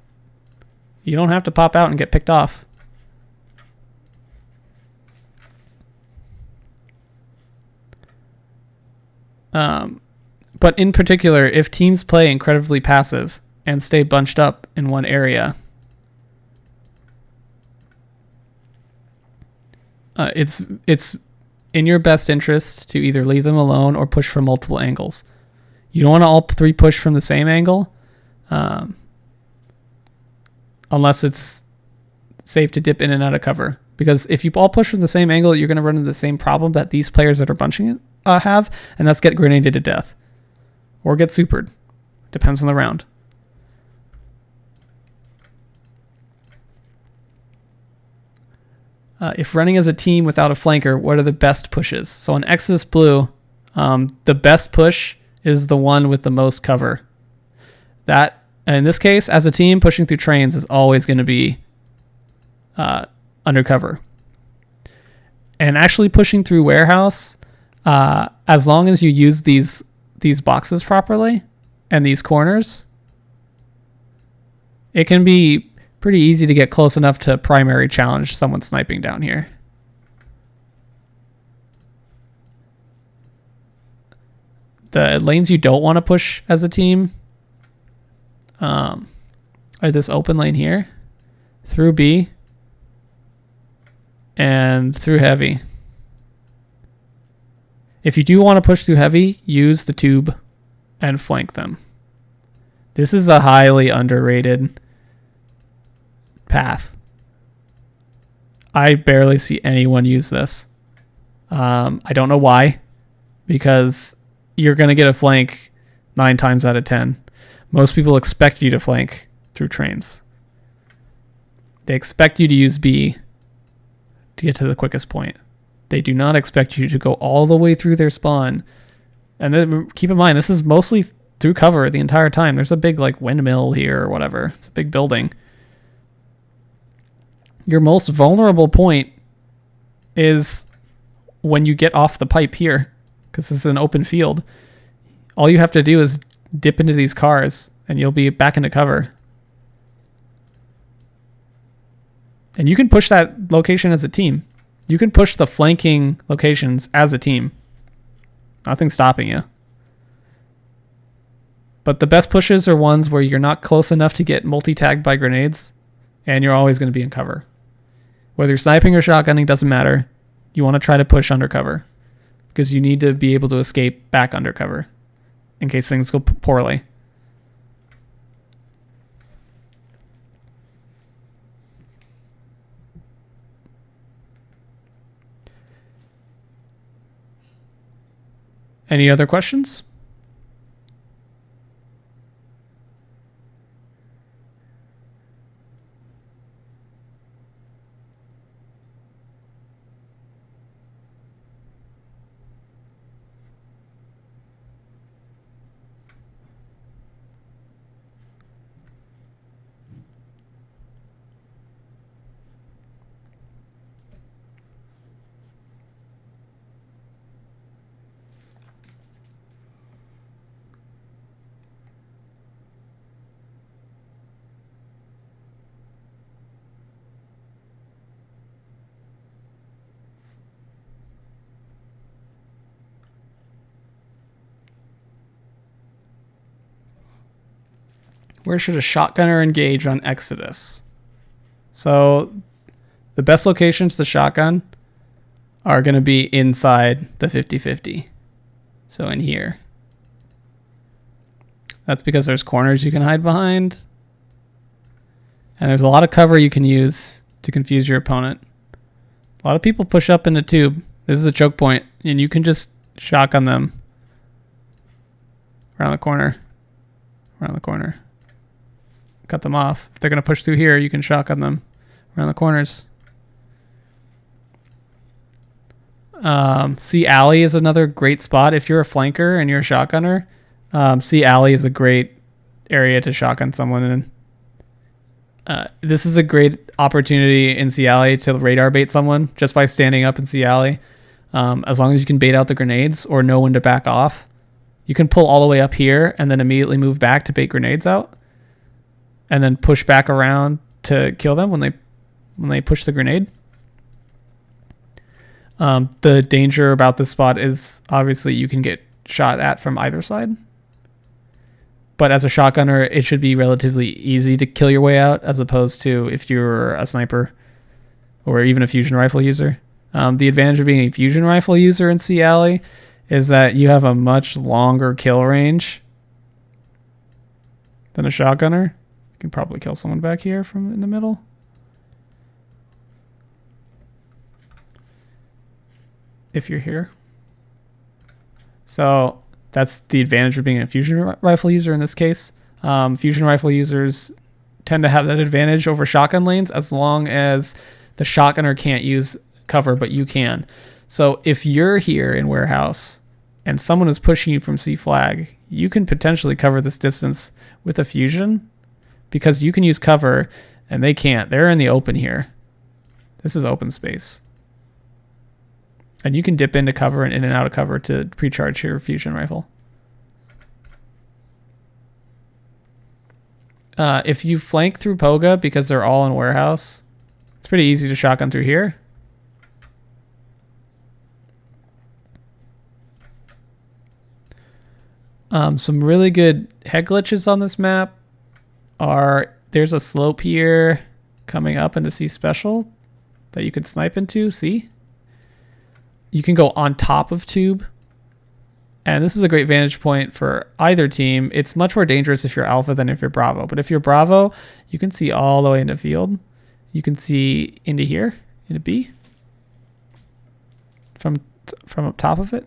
You don't have to pop out and get picked off. But in particular, if teams play incredibly passive and stay bunched up in one area, it's in your best interest to either leave them alone or push from multiple angles. You don't want to all three push from the same angle, unless it's safe to dip in and out of cover. Because if you all push from the same angle, you're going to run into the same problem that these players that are bunching it have, and that's get grenaded to death. Or get supered. Depends on the round. If running as a team without a flanker, what are the best pushes? So on Exodus Blue, the best push is the one with the most cover. That, in this case, as a team, pushing through trains is always going to be undercover. And actually pushing through warehouse, as long as you use these boxes properly and these corners, it can be pretty easy to get close enough to primary challenge someone sniping down here. The lanes you don't want to push as a team are this open lane here, through B, and through heavy. If you do want to push through heavy, use the tube and flank them. This is a highly underrated path. I barely see anyone use this. I don't know why, because you're going to get a flank 9 times out of 10. Most people expect you to flank through trains. They expect you to use B to get to the quickest point. They do not expect you to go all the way through their spawn. And then keep in mind, this is mostly through cover the entire time. There's a big like windmill here or whatever. It's a big building. Your most vulnerable point is when you get off the pipe here, because this is an open field. All you have to do is dip into these cars and you'll be back into cover. And you can push that location as a team. You can push the flanking locations as a team. Nothing's stopping you. But the best pushes are ones where you're not close enough to get multi-tagged by grenades, and you're always going to be in cover. Whether you're sniping or shotgunning, doesn't matter. You want to try to push undercover, because you need to be able to escape back undercover in case things go poorly. Any other questions? Where should a shotgunner engage on Exodus? So the best locations to shotgun are going to be inside the 50-50. So in here. That's because there's corners you can hide behind. And there's a lot of cover you can use to confuse your opponent. A lot of people push up into tube. This is a choke point, and you can just shotgun them around the corner. Around the corner. Cut them off. If they're going to push through here, you can shotgun them around the corners. C alley is another great spot. If you're a flanker and you're a shotgunner, C alley is a great area to shotgun someone in. This is a great opportunity in C alley to radar bait someone just by standing up in C alley. As long as you can bait out the grenades or know when to back off, you can pull all the way up here and then immediately move back to bait grenades out, and then push back around to kill them when they push the grenade. The danger about this spot is obviously you can get shot at from either side. But as a shotgunner, it should be relatively easy to kill your way out, as opposed to if you're a sniper or even a fusion rifle user. The advantage of being a fusion rifle user in C alley is that you have a much longer kill range than a shotgunner. You can probably kill someone back here from in the middle. If you're here. So that's the advantage of being a fusion rifle user in this case. Fusion rifle users tend to have that advantage over shotgun lanes as long as the shotgunner can't use cover, but you can. So if you're here in warehouse and someone is pushing you from C flag, you can potentially cover this distance with a fusion because you can use cover and they can't. They're in the open here. This is open space. And you can dip into cover and in and out of cover to pre-charge your fusion rifle. If you flank through Poga because they're all in warehouse, it's pretty easy to shotgun through here. Some really good head glitches on this map are there's a slope here coming up into C special that you could snipe into. See? You can go on top of tube. And this is a great vantage point for either team. It's much more dangerous if you're alpha than if you're bravo. But if you're bravo, you can see all the way into field. You can see into here, into B. From up top of it.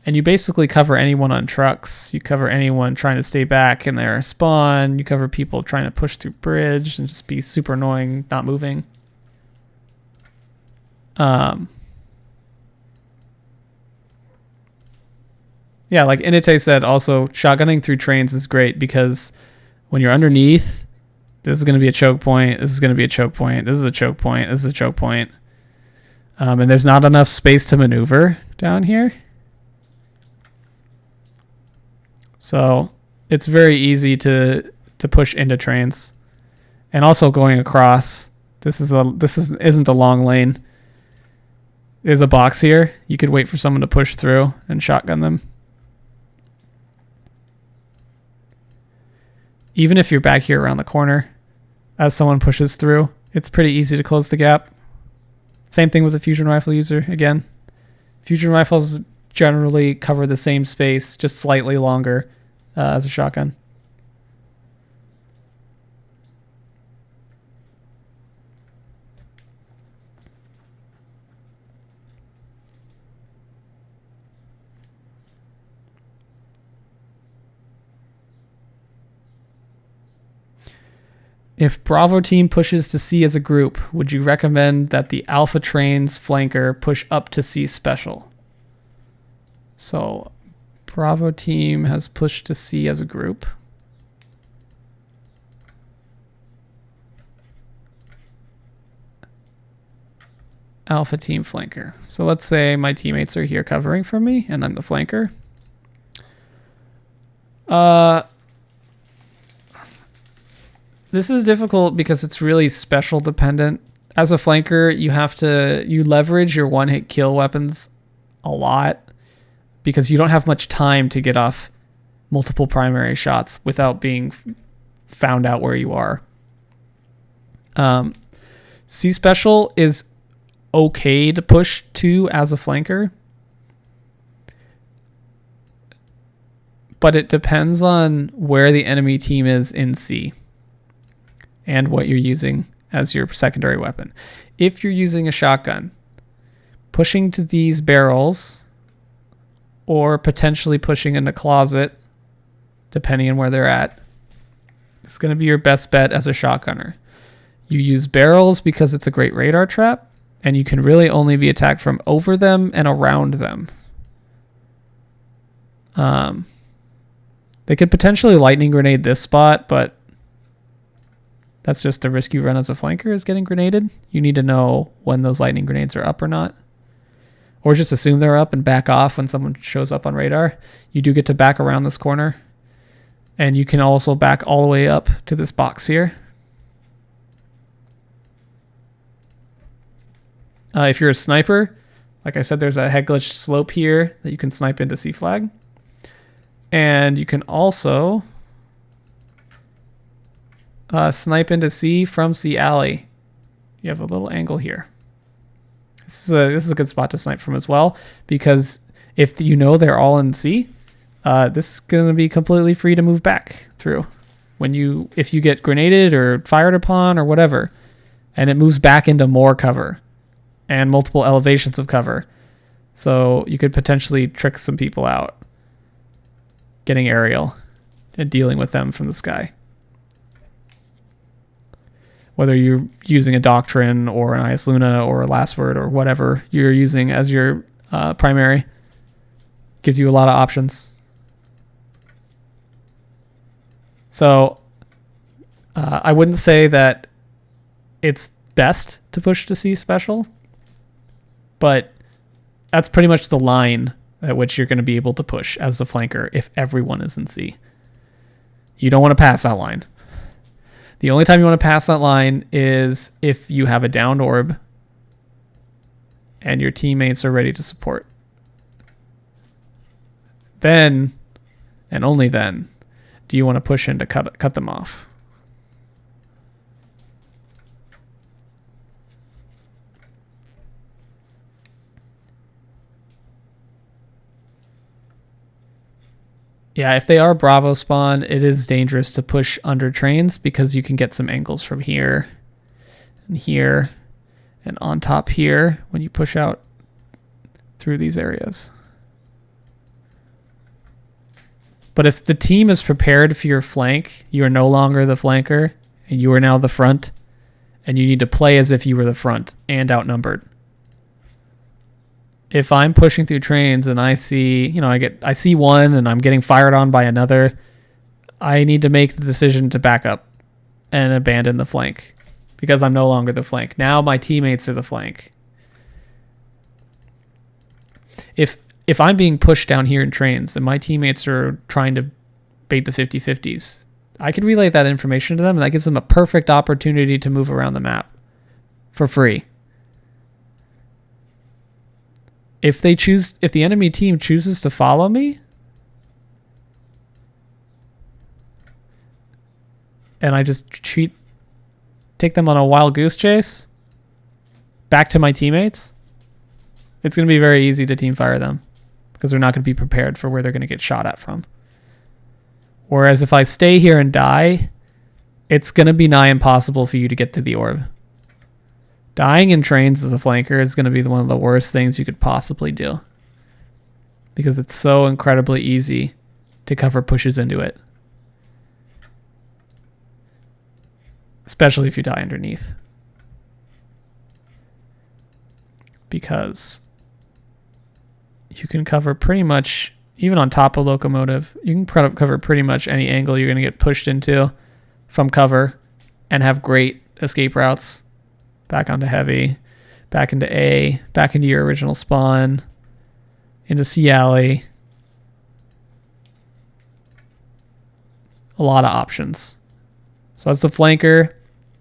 And you basically cover anyone on trucks. You cover anyone trying to stay back in their spawn. You cover people trying to push through bridge and just be super annoying, not moving. Yeah, like Inite said, also shotgunning through trains is great because when you're underneath, this is going to be a choke point. This is going to be a choke point. This is a choke point. This is a choke point. And there's not enough space to maneuver down here. So it's very easy to push into trains. And also going across, isn't a long lane. There's a box here. You could wait for someone to push through and shotgun them. Even if you're back here around the corner, as someone pushes through, it's pretty easy to close the gap. Same thing with a fusion rifle user. Again, fusion rifles generally cover the same space, just slightly longer as a shotgun. If Bravo team pushes to C as a group, would you recommend that the Alpha Trains flanker push up to C special? So Bravo team has pushed to C as a group. Alpha team flanker. So let's say my teammates are here covering for me and I'm the flanker. This is difficult because it's really special dependent. As a flanker, you leverage your one-hit kill weapons a lot because you don't have much time to get off multiple primary shots without being found out where you are. C special is okay to push to as a flanker, but it depends on where the enemy team is in C and what you're using as your secondary weapon. If you're using a shotgun, pushing to these barrels or potentially pushing in the closet, depending on where they're at, it's going to be your best bet as a shotgunner. You use barrels because it's a great radar trap, and you can really only be attacked from over them and around them. They could potentially lightning grenade this spot, but that's just the risk you run as a flanker, is getting grenaded. You need to know when those lightning grenades are up or not. Or just assume they're up and back off when someone shows up on radar. You do get to back around this corner. And you can also back all the way up to this box here. If you're a sniper, like I said, there's a head glitch slope here that you can snipe into C flag. And you can also snipe into C from C alley. You have a little angle here. This is a good spot to snipe from as well, because if you know they're all in C, this is going to be completely free to move back through. If you get grenaded or fired upon or whatever, and it moves back into more cover and multiple elevations of cover. So you could potentially trick some people out getting aerial and dealing with them from the sky. Whether you're using a Doctrine or an IS Luna or a Last Word or whatever you're using as your primary, gives you a lot of options. So I wouldn't say that it's best to push to C special, but that's pretty much the line at which you're going to be able to push as the flanker if everyone is in C. You don't want to pass that line. The only time you want to pass that line is if you have a downed orb and your teammates are ready to support. Then, and only then, do you want to push in to cut them off. Yeah, if they are Bravo spawn, it is dangerous to push under trains because you can get some angles from here and on top here when you push out through these areas. But if the team is prepared for your flank, you are no longer the flanker and you are now the front, and you need to play as if you were the front and outnumbered. If I'm pushing through trains and I see, I see one and I'm getting fired on by another, I need to make the decision to back up and abandon the flank because I'm no longer the flank. Now my teammates are the flank. If I'm being pushed down here in trains and my teammates are trying to bait the 50-50s, I can relay that information to them, and that gives them a perfect opportunity to move around the map for free. If the enemy team chooses to follow me, and I just take them on a wild goose chase back to my teammates, it's going to be very easy to team fire them because they're not going to be prepared for where they're going to get shot at from. Whereas if I stay here and die, it's going to be nigh impossible for you to get to the orb. Dying in trains as a flanker is going to be one of the worst things you could possibly do because it's so incredibly easy to cover pushes into it. Especially if you die underneath. Because you can cover pretty much, even on top of locomotive, you can cover pretty much any angle you're going to get pushed into from cover and have great escape routes. Back onto heavy, back into A, back into your original spawn, into C alley. A lot of options. So as the flanker,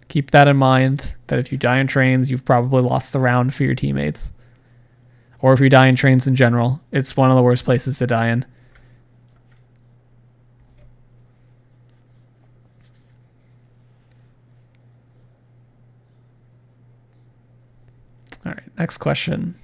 keep that in mind, that if you die in trains, you've probably lost the round for your teammates. Or if you die in trains in general, it's one of the worst places to die in. All right, next question.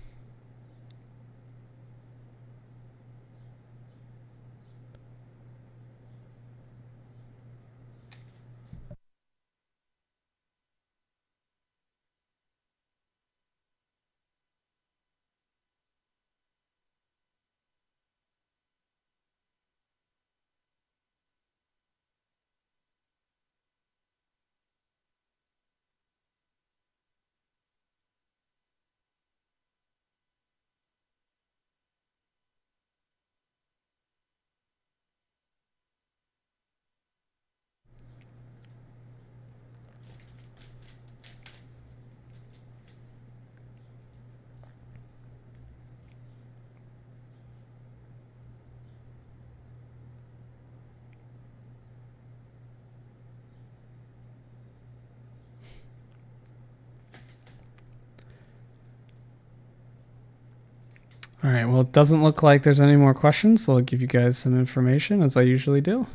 All right, well, it doesn't look like there's any more questions, so I'll give you guys some information as I usually do.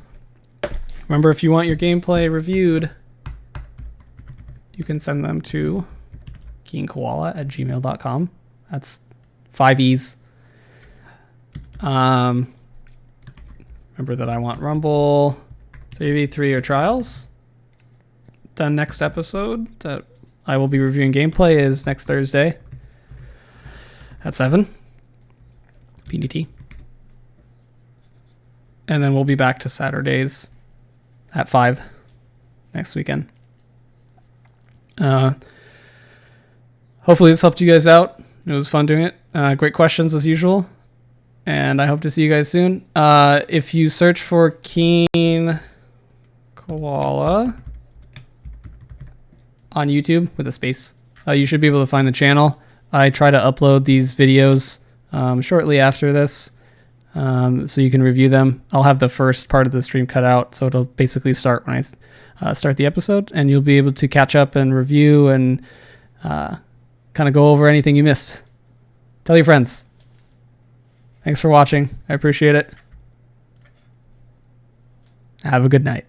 Remember, if you want your gameplay reviewed, you can send them to keenkoala@gmail.com. That's 5 E's. Remember that I want Rumble, 3v3, or Trials. The next episode that I will be reviewing gameplay is next Thursday at 7 PDT. And then we'll be back to Saturdays at 5 next weekend. Hopefully this helped you guys out. It was fun doing it. Great questions as usual. And I hope to see you guys soon. If you search for Keen Koala on YouTube with a space, you should be able to find the channel. I try to upload these videos shortly after this, so you can review them. I'll have the first part of the stream cut out, so it'll basically start when I start the episode, and you'll be able to catch up and review and kind of go over anything you missed. Tell your friends. Thanks for watching. I appreciate it. Have a good night.